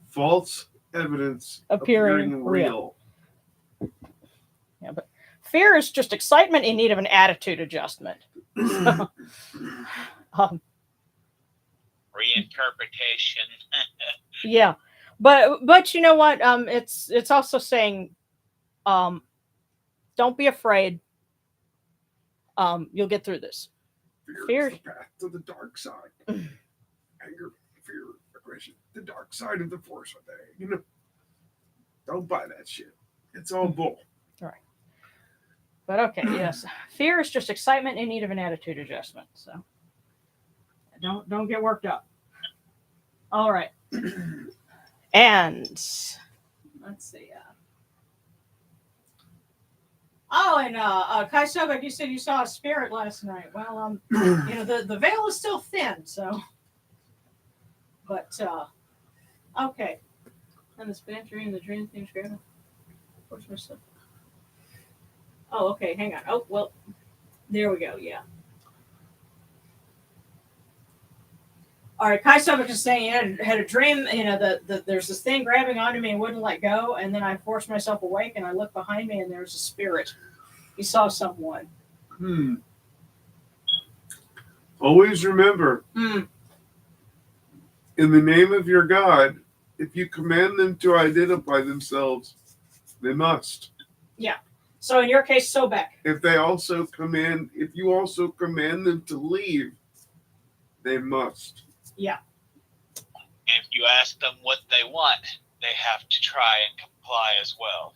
False evidence Appearing real. Yeah, but fear is just excitement in need of an attitude adjustment. So, Reinterpretation. yeah, but you know what? It's also saying, don't be afraid. You'll get through this. Fear is the path to the dark side. Anger, fear, aggression, the dark side of the force. Don't buy that shit. It's all bull. All right. But okay, yes. Fear is just excitement in need of an attitude adjustment. So don't get worked up. All right. And let's see. And Kai Sobek, you said you saw a spirit last night. Well, the veil is still thin, so. But okay. And this bad dream, the dream thing's grabbing. Where's my stuff? Oh, okay. Hang on. Oh, well, there we go. Yeah. All right. Kai Sobek is saying he had a dream. There's this thing grabbing onto me and wouldn't let go, and then I forced myself awake, and I looked behind me, and there's a spirit. He saw someone. Always remember, in the name of your God, if you command them to identify themselves, they must. Yeah. So in your case, Sobek. If you also command them to leave, they must. Yeah. And if you ask them what they want, they have to try and comply as well.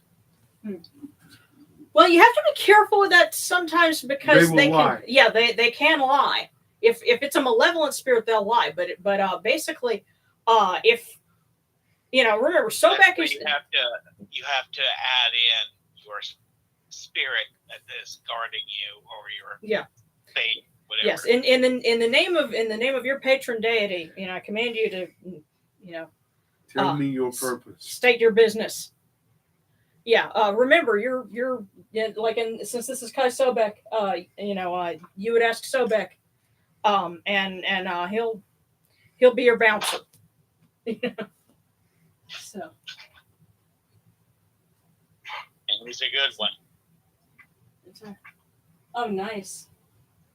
Well, you have to be careful with that sometimes because they lie. They can lie. If it's a malevolent spirit, they'll lie. But basically, if remember, Sobek is you have to add in your spirit that is guarding you or your fate, whatever. Yes, in the name of your patron deity, I command you to Tell me your purpose. State your business. Yeah. Remember, you're since this is Kai Sobek, you would ask Sobek, and he'll be your bouncer. So. And he's a good one. Oh, nice.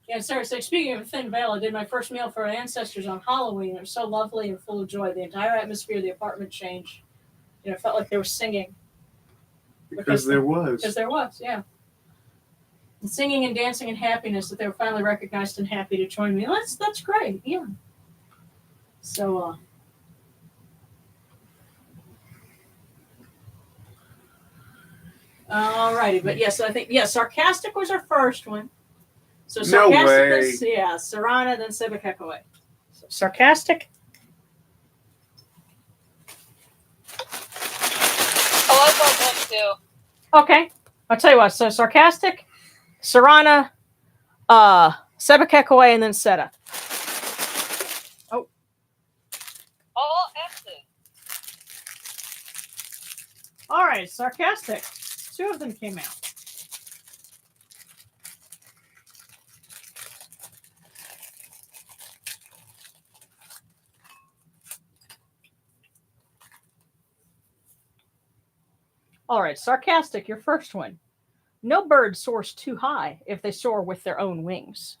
Yeah, sorry. So speaking of a thin veil, I did my first meal for our ancestors on Halloween. It was so lovely and full of joy. The entire atmosphere of the apartment changed. It felt like they were singing. Because there was. Because there was, yeah. And singing and dancing and happiness that they were finally recognized and happy to join me. That's great, yeah. So, alrighty, but yes, I think sarcastic was our first one. So No sarcastic way. is, yeah, Sarana, then Sebekekaway. So sarcastic. Oh, I thought them too. Okay. I'll tell you what. So sarcastic, Sarana, Sebekekaway, and then Seta. All S's. All right, sarcastic. 2 of them came out. All right, sarcastic, your first one. No bird soars too high if they soar with their own wings.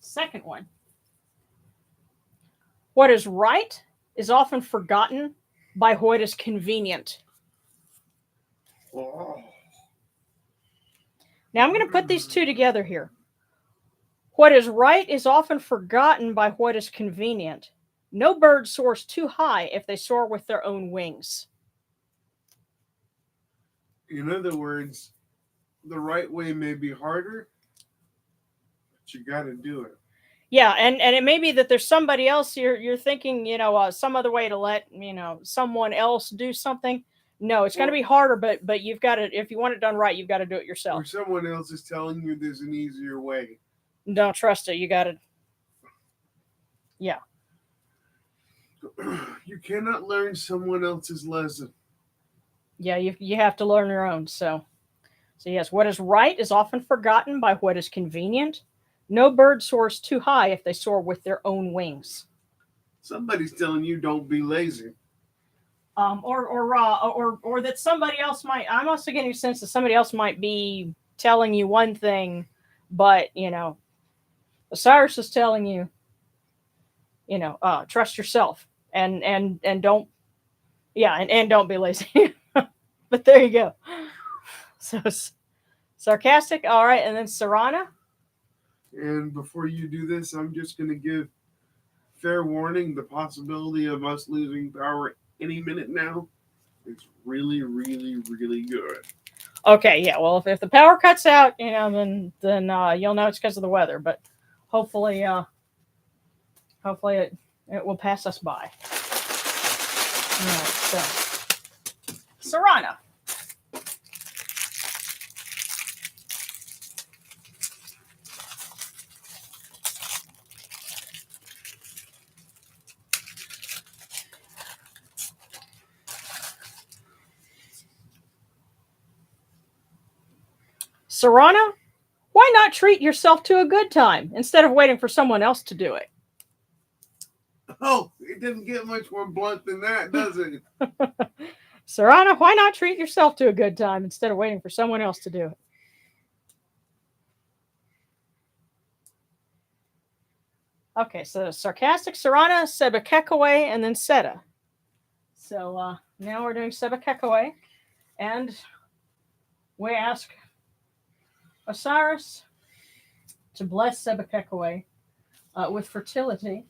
Second one. What is right is often forgotten by what is convenient. Oh. Now I'm going to put these 2 together here. What is right is often forgotten by what is convenient. No bird soars too high if they soar with their own wings. In other words, the right way may be harder, but you got to do it. Yeah, and it may be that there's somebody else you're thinking, some other way to let, someone else do something. No, it's going to be harder, but you've got to, if you want it done right, you've got to do it Or yourself. someone else is telling you there's an easier way. Don't trust it. You got to. Yeah. You cannot learn someone else's lesson. Yeah, you have to learn your own. So yes, what is right is often forgotten by what is convenient. No bird soars too high if they soar with their own wings. Somebody's telling you don't be lazy. Or that somebody else might. I'm also getting a sense that somebody else might be telling you one thing, but Osiris is telling you, trust yourself and don't, and don't be lazy. But there you go. So sarcastic, all right, and then Sarana. And before you do this, I'm just going to give fair warning, the possibility of us losing power any minute now is really, really, really good. Okay, yeah. Well, if the power cuts out, then you'll know it's because of the weather. But hopefully it will pass us by. All right, so Sarana. Sarana, why not treat yourself to a good time instead of waiting for someone else to do it? Oh, it doesn't get much more blunt than that, does it? Sarana, why not treat yourself to a good time instead of waiting for someone else to do it? Okay, so sarcastic, Sarana, Sebekekaway, and then Seta. So now we're doing Sebekekaway, and we ask Osiris to bless Sebekekaway with fertility.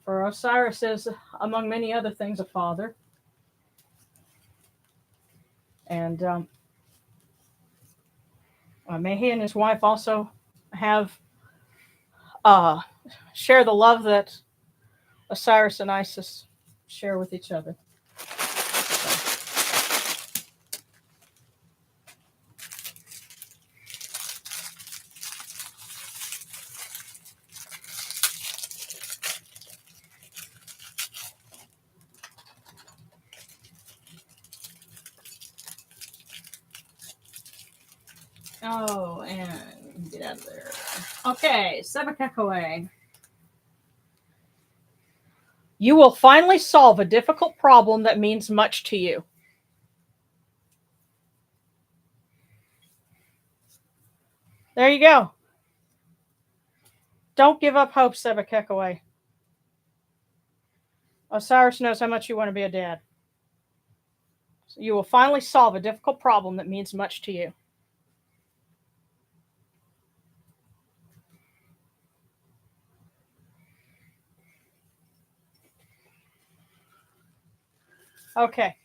For Osiris is, among many other things, a father. And may he and his wife also have share the love that Osiris and Isis share with each other. Oh, and get out of there. Okay, Sebekekaway. You will finally solve a difficult problem that means much to you. There you go. Don't give up hope, Sebekekaway. Osiris knows how much you want to be a dad. So you will finally solve a difficult problem that means much to you. Okay.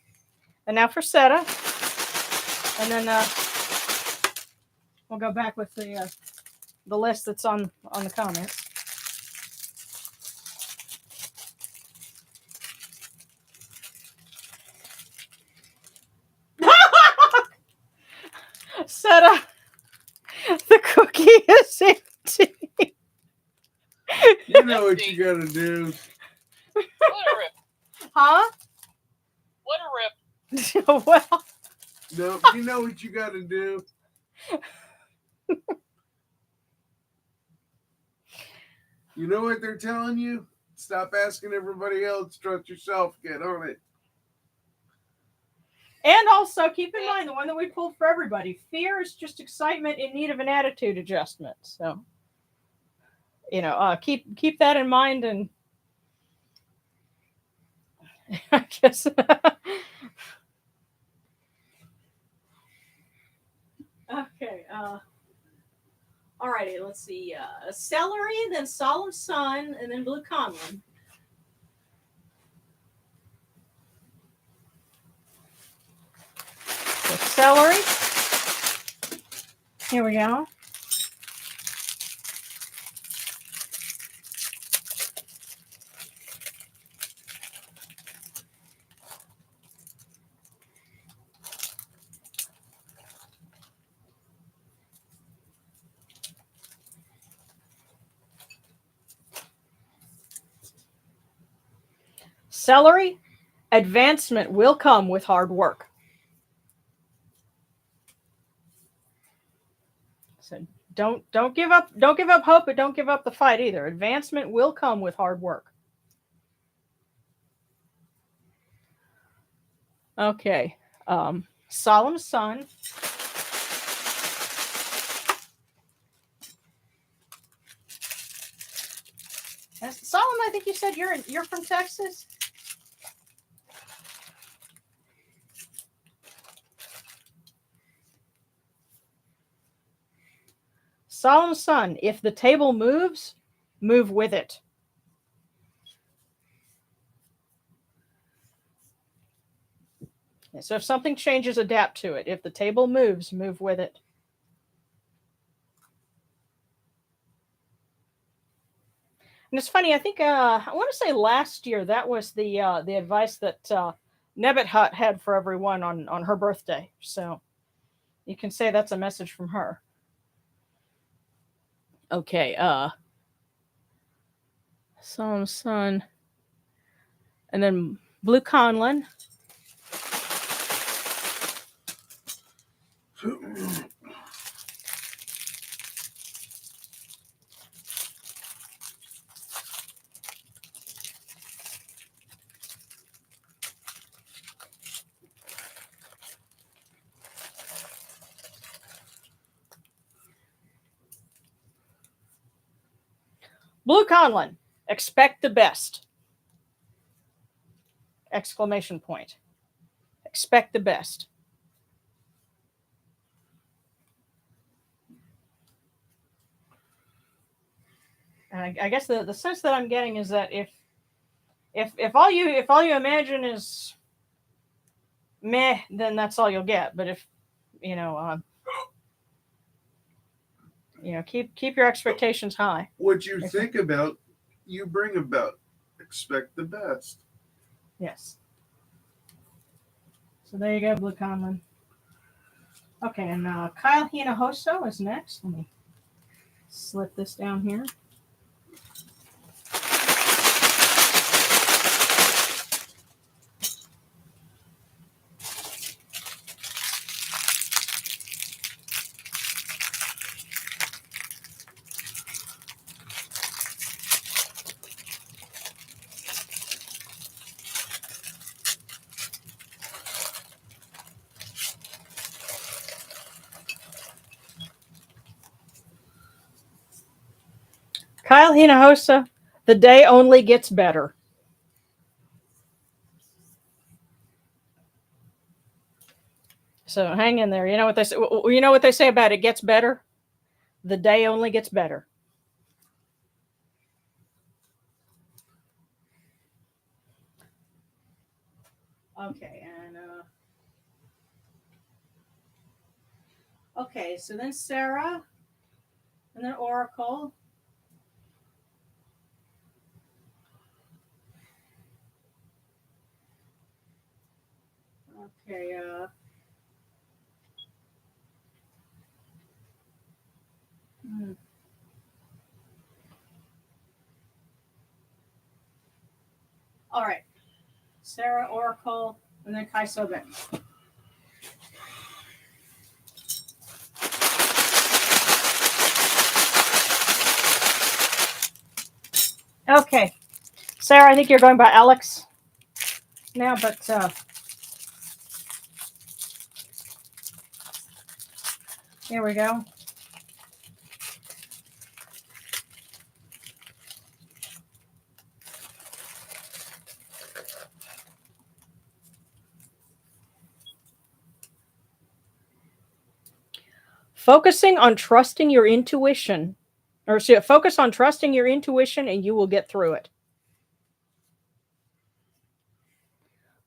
And now for Seta. And then we'll go back with the list that's on the comments. Seta, the cookie is empty. You know what you gotta do. What a rip. Huh? What a rip. Well, No, you know what you gotta do. You know what they're telling you? Stop asking everybody else. Trust yourself. Get on it. and also keep in mind the one that we pulled for everybody. Fear is just excitement in need of an attitude adjustment. So, keep that in mind, and I guess. Okay. Alrighty. Let's see. Celery, then Solemn Sun, and then Blue Conlon. So celery. Here we go. Celery, advancement will come with hard work. So don't give up hope, but don't give up the fight either. Advancement will come with hard work. Okay. Solemn Sun. Solemn, I think you said you're from Texas. Solemn Sun, if the table moves, move with it. So if something changes, adapt to it. If the table moves, move with it. And it's funny, I think I want to say last year that was the advice that Nebbit had for everyone on her birthday. So you can say that's a message from her. Okay, Solemn Sun. And then Blue Conlon. Blue Conlon, expect the best. Exclamation point. Expect the best. And I guess the sense that I'm getting is that if all you imagine is meh, then that's all you'll get. But if keep your expectations high. What you think about, you bring about. Expect the best. Yes. So there you go, Blue Conlon. Okay, and Kyle Hinojosa is next. Let me slip this down here. Kyle Hinojosa, the day only gets better. So hang in there. You know what they say? You know what they say about it gets better? The day only gets better. Okay, and okay, so then Sarah, and then Oracle. Okay, hmm. All right, Sarah, Oracle, and then Kai Sobek. Okay, Sarah, I think you're going by Alex now, but here we go. Focusing on trusting your intuition, or so focus on trusting your intuition and you will get through it.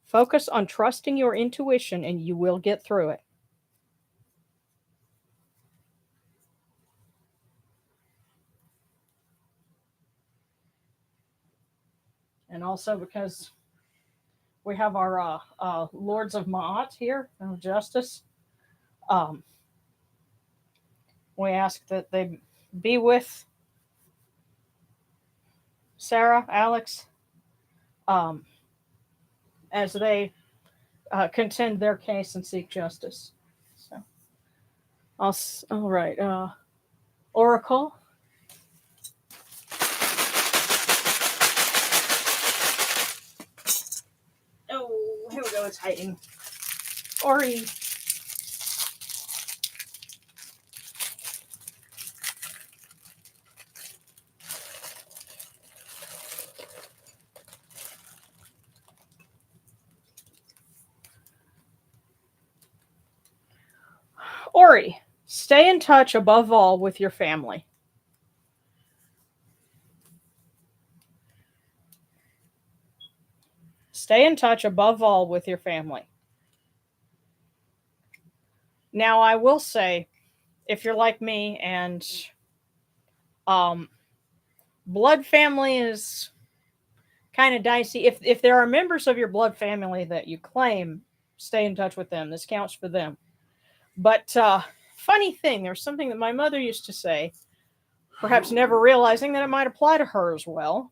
Focus on trusting your intuition and you will get through it. And also because we have our Lords of Ma'at here, of Justice, we ask that they be with Sarah, Alex, as they contend their case and seek justice. So, all right, Oracle. Oh, here we go. It's hiding. Ori. Ori, stay in touch above all with your family. Stay in touch above all with your family. Now, I will say, if you're like me and blood family is kind of dicey. If there are members of your blood family that you claim, stay in touch with them. This counts for them. But funny thing, there's something that my mother used to say, perhaps never realizing that it might apply to her as well.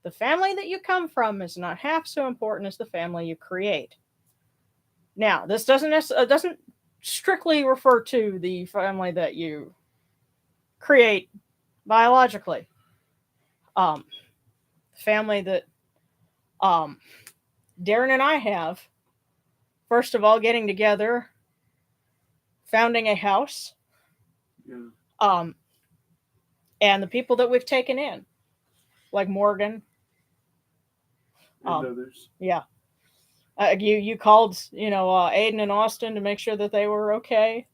The family that you come from is not half so important as the family you create. Now, this doesn't strictly refer to the family that you create biologically. Family that Darren and I have, first of all, getting together, founding a house, Yeah. And the people that we've taken in, like Morgan, And others. yeah. You called, Aiden and Austin to make sure that they were okay.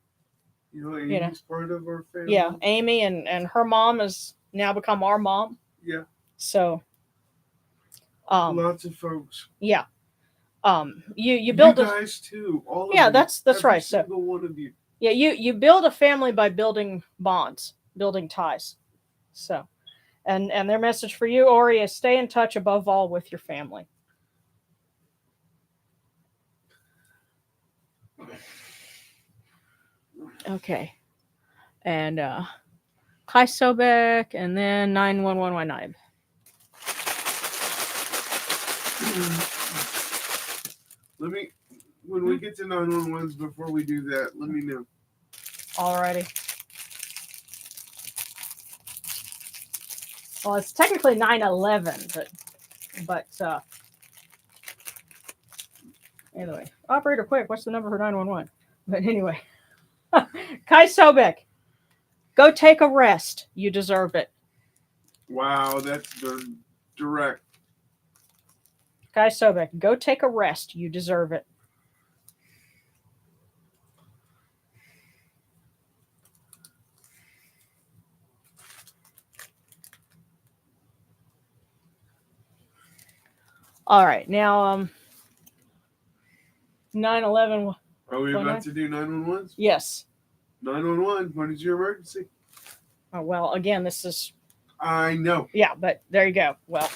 Amy's part of our family. Yeah, Amy and her mom has now become our mom. Yeah. So, lots of folks. Yeah. You build you guys too. All of yeah, you. that's Every right. Single So one of you. yeah, you build a family by building bonds, building ties. So, and their message for you, Ori, is stay in touch above all with your family. Okay. And Kai Sobek, and then 91119. When we get to 911s, before we do that, let me know. Alrighty. Well, it's technically 911, but anyway, operator, quick, what's the number for 911? But anyway, Kai Sobek, go take a rest. You deserve it. Wow, that's direct. Kai Sobek, go take a rest. You deserve it. All right, now 9/11. Are we Why about not? to do 911? Yes. 911. What is your emergency? Oh, well, again, this is I know. yeah, but there you go. Well,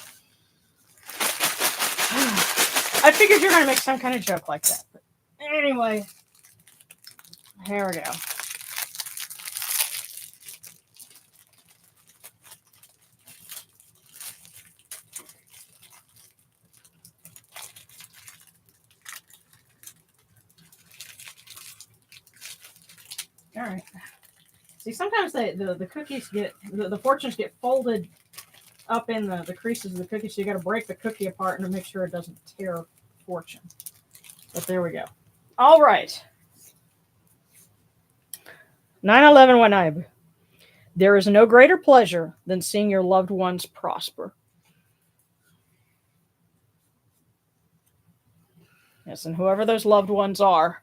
I figured you're gonna make some kind of joke like that. But anyway, here we go. All right. See, sometimes the cookies get the fortunes get folded up in the creases of the cookie, so you got to break the cookie apart and make sure it doesn't tear fortune. But there we go. All right. 9/11 Wanaib. There is no greater pleasure than seeing your loved ones prosper. Yes, and whoever those loved ones are,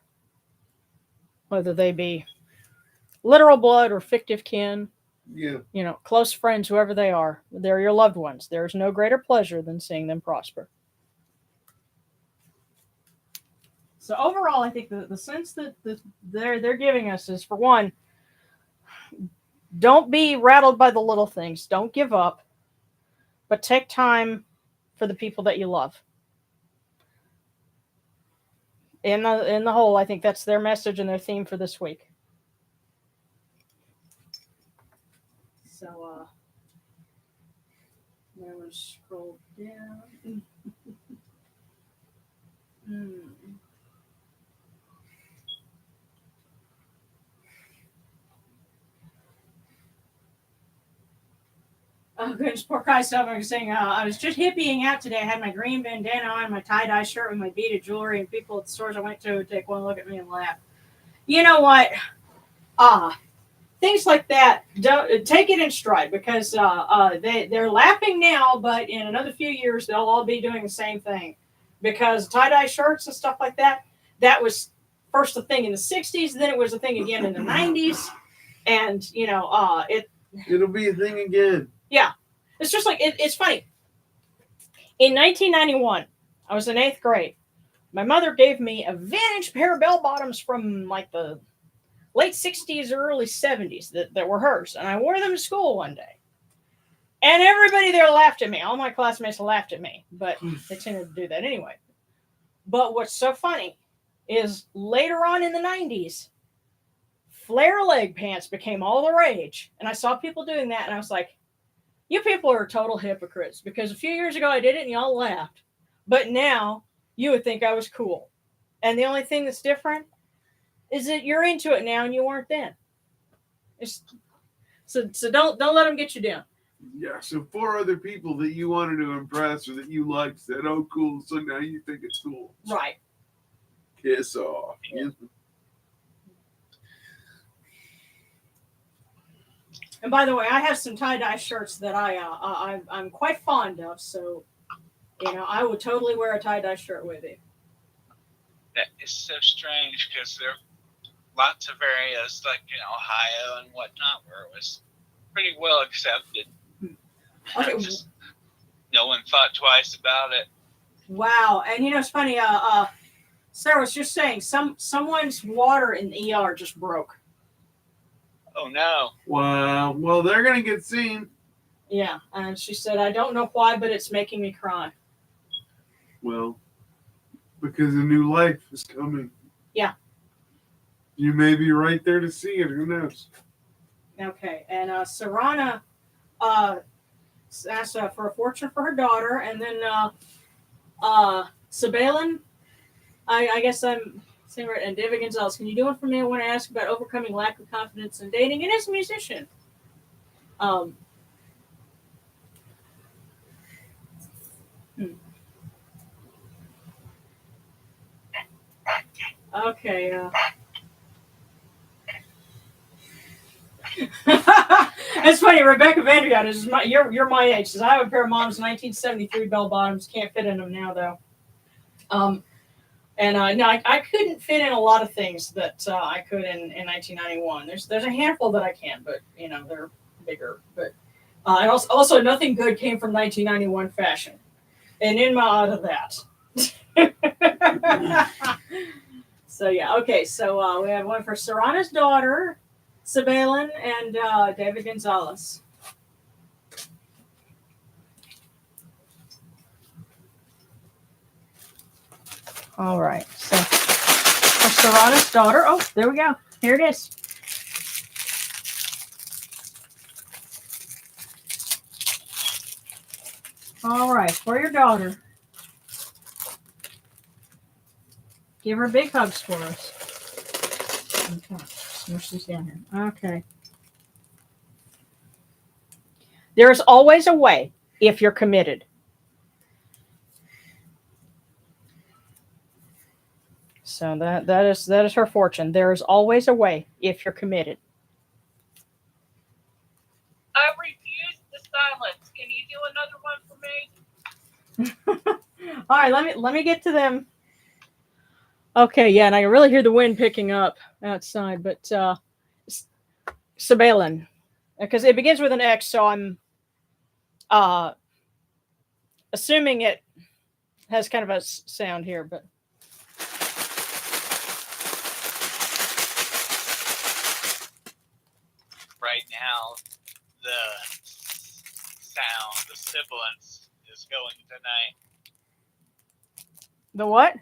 whether they be literal blood or fictive kin, Yeah. close friends, whoever they are, they're your loved ones. There is no greater pleasure than seeing them prosper. So overall, I think the sense that they're giving us is, for one, don't be rattled by the little things. Don't give up, but take time for the people that you love. In the whole, I think that's their message and their theme for this week. So I'm going to scroll down. Oh, goodness, poor Kai Silver was saying, I was just hippieing out today. I had my green bandana on, my tie-dye shirt with my beaded jewelry, and people at the stores I went to would take one look at me and laugh. You know what? Things like that, don't take it in stride, because they're laughing now, but in another few years, they'll all be doing the same thing. Because tie-dye shirts and stuff like that, that was first a thing in the 60s, then it was a thing again in the 90s, and, It'll be a thing again. Yeah. It's just like, it's funny. In 1991, I was in 8th grade. My mother gave me a vintage pair of bell bottoms from like the late 60s or early 70s that were hers. And I wore them to school one day. And everybody there laughed at me. All my classmates laughed at me. But they tended to do that anyway. But what's so funny is later on in the 90s, flare leg pants became all the rage. And I saw people doing that, and I was like, you people are total hypocrites, because a few years ago I did it and y'all laughed. But now you would think I was cool. And the only thing that's different is that you're into it now and you weren't then. So don't let them get you down. Yeah, so 4 other people that you wanted to impress or that you liked said, oh, cool, so now you think it's cool. Right. Piss off. Yeah. And by the way, I have some tie-dye shirts that I'm quite fond of, so I would totally wear a tie-dye shirt with it. That is so strange, because there are lots of areas like Ohio and whatnot where it was pretty well accepted. Okay. Just no one thought twice about it. Wow. And it's funny, Sarah was just saying someone's water in the ER just broke. Oh no. Wow. Well, they're going to get seen. Yeah. And she said, I don't know why, but it's making me cry. Well, because a new life is coming. Yeah. You may be right there to see it. Who knows? Okay. And Sarana asked for a fortune for her daughter. And then Sabalin, I guess I'm saying right, and David Gonzalez, can you do one for me? I want to ask about overcoming lack of confidence in dating and as a musician. Okay. It's funny. Rebecca Vandriot is you're my age. Says I have a pair of mom's 1973 bell bottoms. Can't fit in them now though. And no, I couldn't fit in a lot of things that I could in 1991. There's a handful that I can, but they're bigger. But and also nothing good came from 1991 fashion. And in my out of that. So yeah, okay. So we have one for Serrana's daughter, Sabelin, and David Gonzalez. All right. So for Serrana's daughter. Oh, there we go. Here it is. All right, for your daughter. Give her big hugs for us. Okay, smush these down here. Okay. There is always a way if you're committed. So that is her fortune. There is always a way if you're committed. I refuse the silence. Can you do another one for me? All right, let me get to them. Okay, yeah, and I can really hear the wind picking up outside, but Sabelin, because it begins with an X, so I'm assuming it has kind of a sound here, but Right now, the sound, the sibilance is going tonight. the what?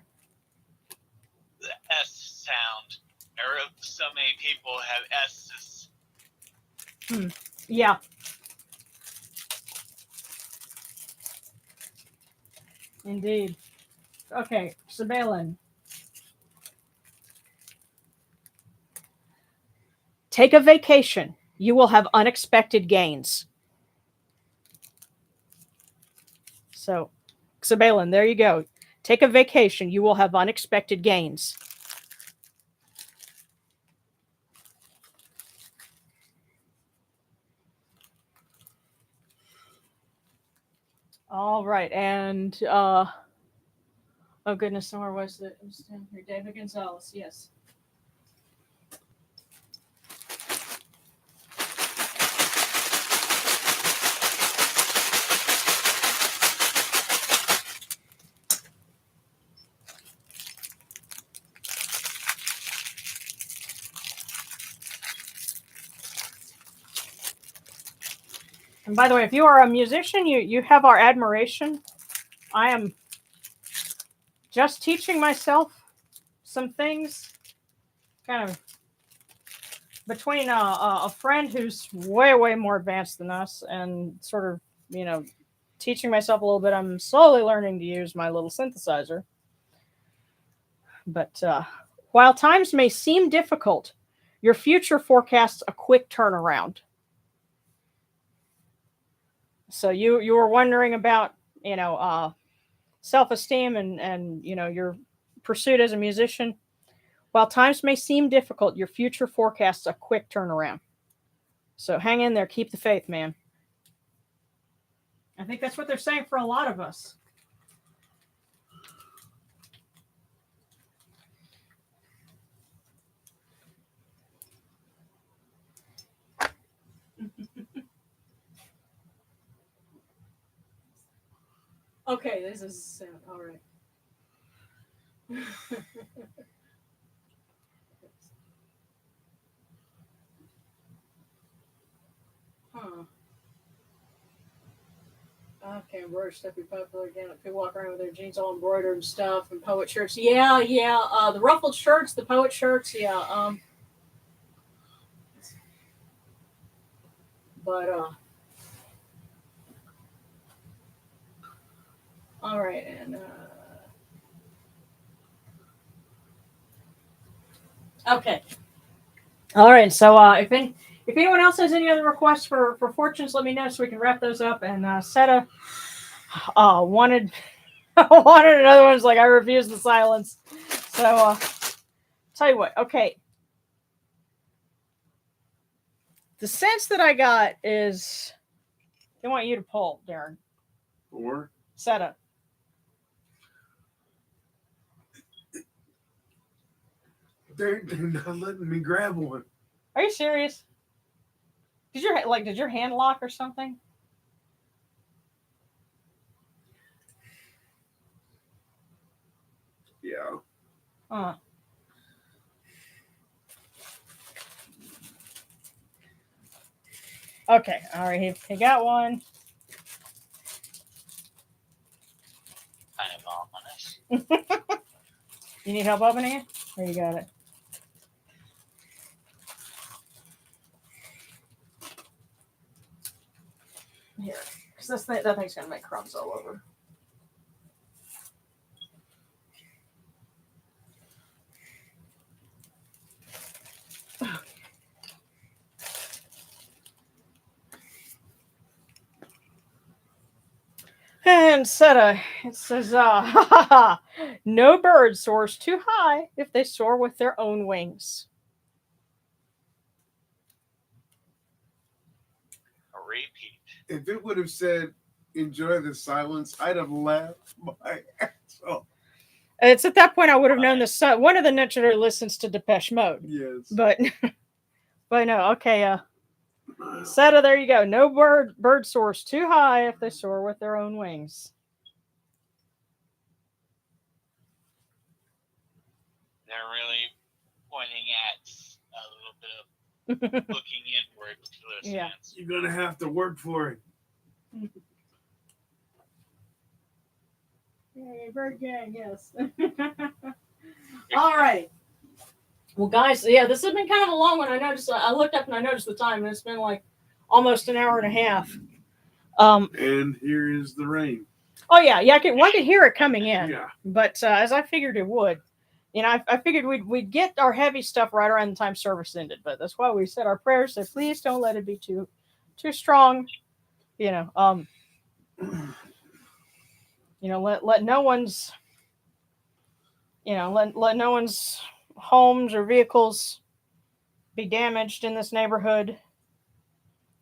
The S sound. So many people have S's. Yeah. Indeed. Okay, Sabelin. Take a vacation. You will have unexpected gains. So, Sabelin, there you go. Take a vacation. You will have unexpected gains. All right, and oh goodness, where was it? It was down here. David Gonzalez, yes. And by the way, if you are a musician, you have our admiration. I am just teaching myself some things, kind of between a friend who's way more advanced than us, and sort of teaching myself a little bit. I'm slowly learning to use my little synthesizer. But while times may seem difficult, your future forecasts a quick turnaround. So you were wondering about self-esteem and your pursuit as a musician. While times may seem difficult, your future forecasts a quick turnaround. So hang in there, keep the faith, man. I think that's what they're saying for a lot of us. Okay, this is all right. Huh. Okay, embroidered stuff be popular again. People walk around with their jeans all embroidered and stuff, and poet shirts. Yeah. The ruffled shirts, the poet shirts. Yeah. But all right, and okay. All right. So if anyone else has any other requests for fortunes, let me know so we can wrap those up. And Seta wanted wanted another one's like I refuse the silence. So tell you what. Okay. The sense that I got is they want you to pull, Darren. Or Seta. they're not letting me grab one. Are you serious? Did your hand lock or something? Yeah. Huh. Okay, all right, he got one. Kind of ominous. You need help opening it? Or you got it? Here, because that thing's gonna make crumbs all over. And Seta, it says, no bird soars too high if they soar with their own wings. A repeat. If it would have said, enjoy the silence, I'd have laughed my ass off. It's at that point I would have known the son. One of the Nutcher listens to Depeche Mode. Yes. But no, okay, Seta, there you go. No bird soars too high if they soar with their own wings. They're really pointing at a little bit of looking inward to those Yeah. hands. You're going to have to work for it. Yay, bird gang, yes. All right. Well, guys, yeah, this has been kind of a long one. I looked up and I noticed the time, and it's been like almost an hour and a half. And here is the rain. Oh yeah, one could hear it coming in. Yeah. But as I figured it would, I figured we'd get our heavy stuff right around the time service ended. But that's why we said our prayers. So please don't let it be too strong. Let no one's, let no one's homes or vehicles be damaged in this neighborhood.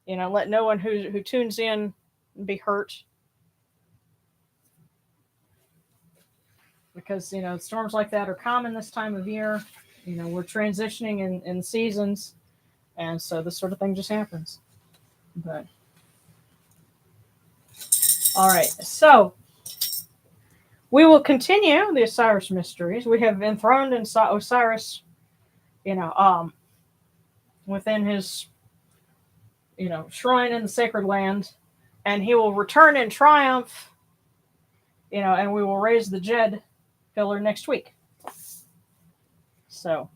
Let no one who tunes in be hurt. Because, storms like that are common this time of year. We're transitioning in seasons. And so this sort of thing just happens. But, all right. So, we will continue the Osiris Mysteries. We have enthroned Osiris, within his, shrine in the sacred land. And he will return in triumph, and we will raise the Jed pillar next week. So,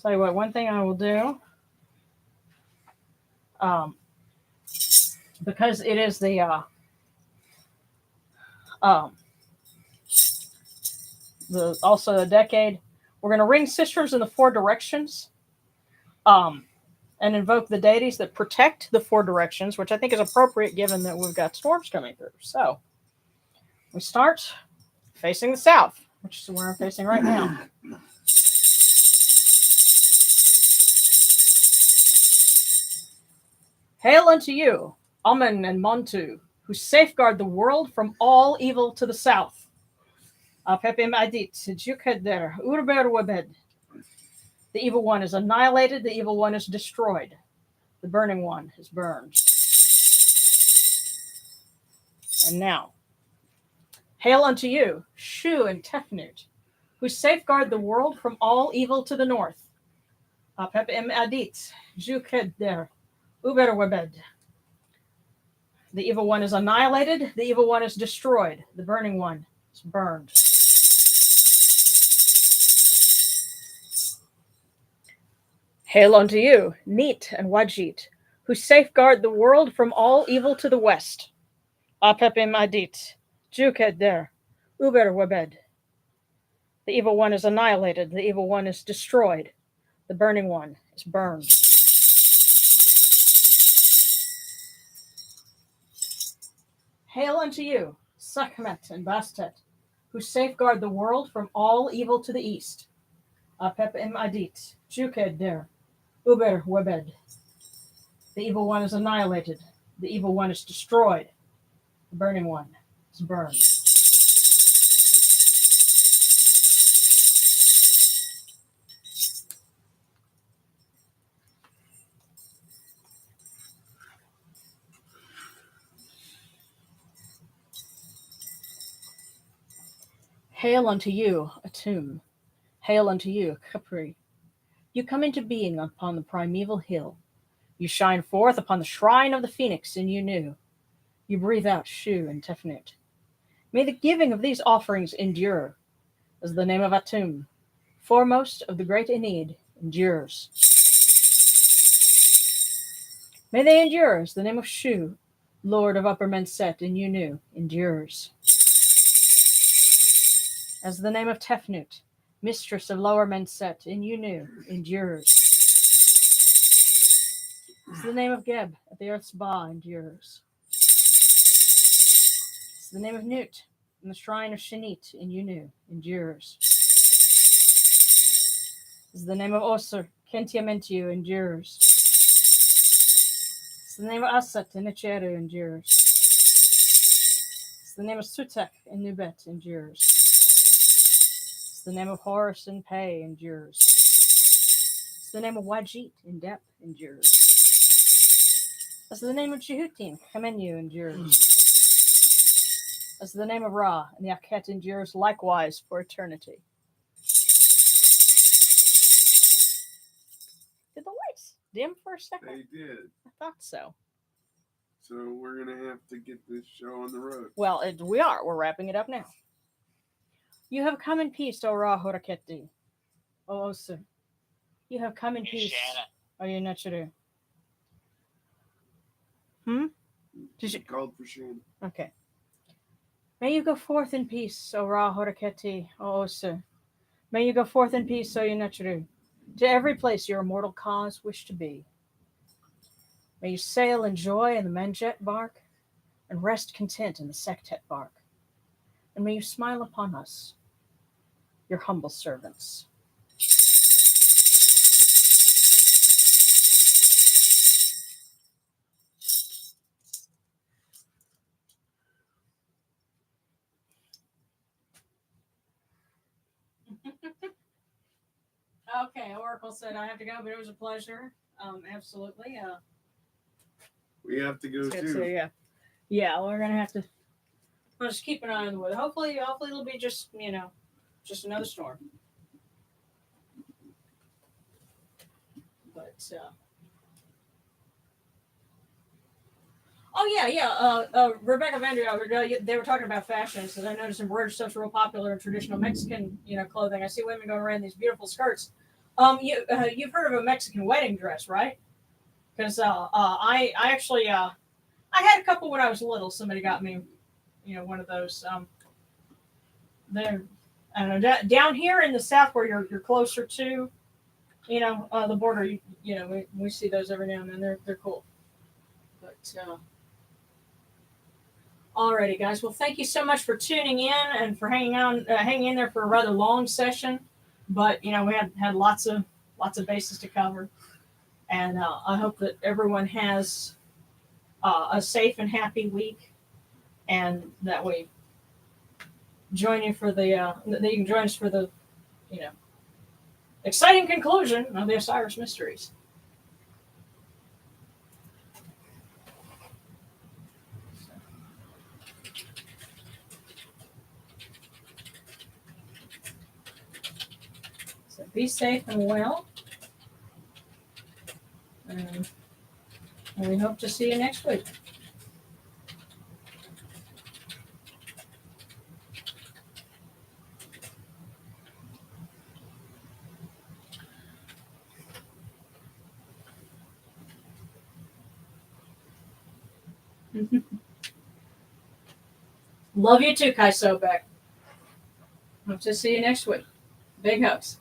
tell you what, one thing I will do, because it is the also a decade, we're going to ring cisterns in the four directions, and invoke the deities that protect the four directions, which I think is appropriate given that we've got storms coming through. So we start facing the south, which is where I'm facing right now. Hail unto you, Amen and Montu, who safeguard the world from all evil to the south. Apepim adit, Jukheder, Urber Webed. The evil one is annihilated, the evil one is destroyed. The burning one is burned. And now, hail unto you, Shu and Tefnut, who safeguard the world from all evil to the north. Apepim adit, Jukheder, Uber Webed. The evil one is annihilated, the evil one is destroyed, the burning one is burned. Hail unto you, Neet and Wajit, who safeguard the world from all evil to the west. Apepim adit, Jukeder, Uber Webed. The evil one is annihilated, the evil one is destroyed, the burning one is burned. Hail unto you, Sekhmet and Bastet, who safeguard the world from all evil to the east. Apepim adit, Jukeder, Uber Webed. The evil one is annihilated. The evil one is destroyed. The burning one is burned. Hail unto you, Atum. Hail unto you, Capri. You come into being upon the primeval hill. You shine forth upon the shrine of the phoenix in Unu. You breathe out Shu and Tefnut. May the giving of these offerings endure, as the name of Atum, foremost of the great Enid, endures. May they endure as the name of Shu, Lord of Upper Menset in Unu, endures. As the name of Tefnut, Mistress of Lower Menset in Unu, endures. As the name of Geb at the Earth's Ba endures. As the name of Nut in the Shrine of Shanit in Unu, endures. As the name of Osir, Kentiamentiu, endures. As the name of Asat in Echeru endures. As the name of Sutek in Nubet endures. As the name of Horus in Pei endures. As the name of Wajit in Dep endures. As the name of Jehutim, Kamenu endures. As the name of Ra and the Akhet endures likewise for eternity. Did the lights dim for a second? They did. I thought so. So we're gonna have to get this show on the road. Well, we are. We're wrapping it up now. You have come in peace, O Ra Horaketi. O Osir. You have come in Hey, peace. Shanna. O Yunachuru. Did you? Called for Shane. Okay. May you go forth in peace, O Ra Horaketi, O Osir. May you go forth in peace, O Yunachuru, to every place your immortal cause wish to be. May you sail in joy in the Manjet bark, and rest content in the Sektet bark. And may you smile upon us, your humble servants. Okay, Oracle said I have to go, but it was a pleasure. Absolutely. We have to go So, too. yeah, we're gonna have to. We'll just keep an eye on the weather. Hopefully it'll be just just another storm. But Rebecca Vandria, they were talking about fashion. So I noticed embroidered stuff's real popular in traditional Mexican, clothing. I see women going around in these beautiful skirts. You've heard of a Mexican wedding dress, right? Because I actually I had a couple when I was little. Somebody got me, one of those. They're I don't know down here in the South where you're closer to, the border. We see those every now and then. They're cool. But alrighty, guys. Well, thank you so much for tuning in and for hanging in there for a rather long session. But we had lots of bases to cover, and I hope that everyone has a safe and happy week, and that we join you for that you can join us for the exciting conclusion of the Osiris Mysteries. So be safe and well, and we hope to see you next week. Love you too, Kai Sobek. Hope to see you next week. Big hugs.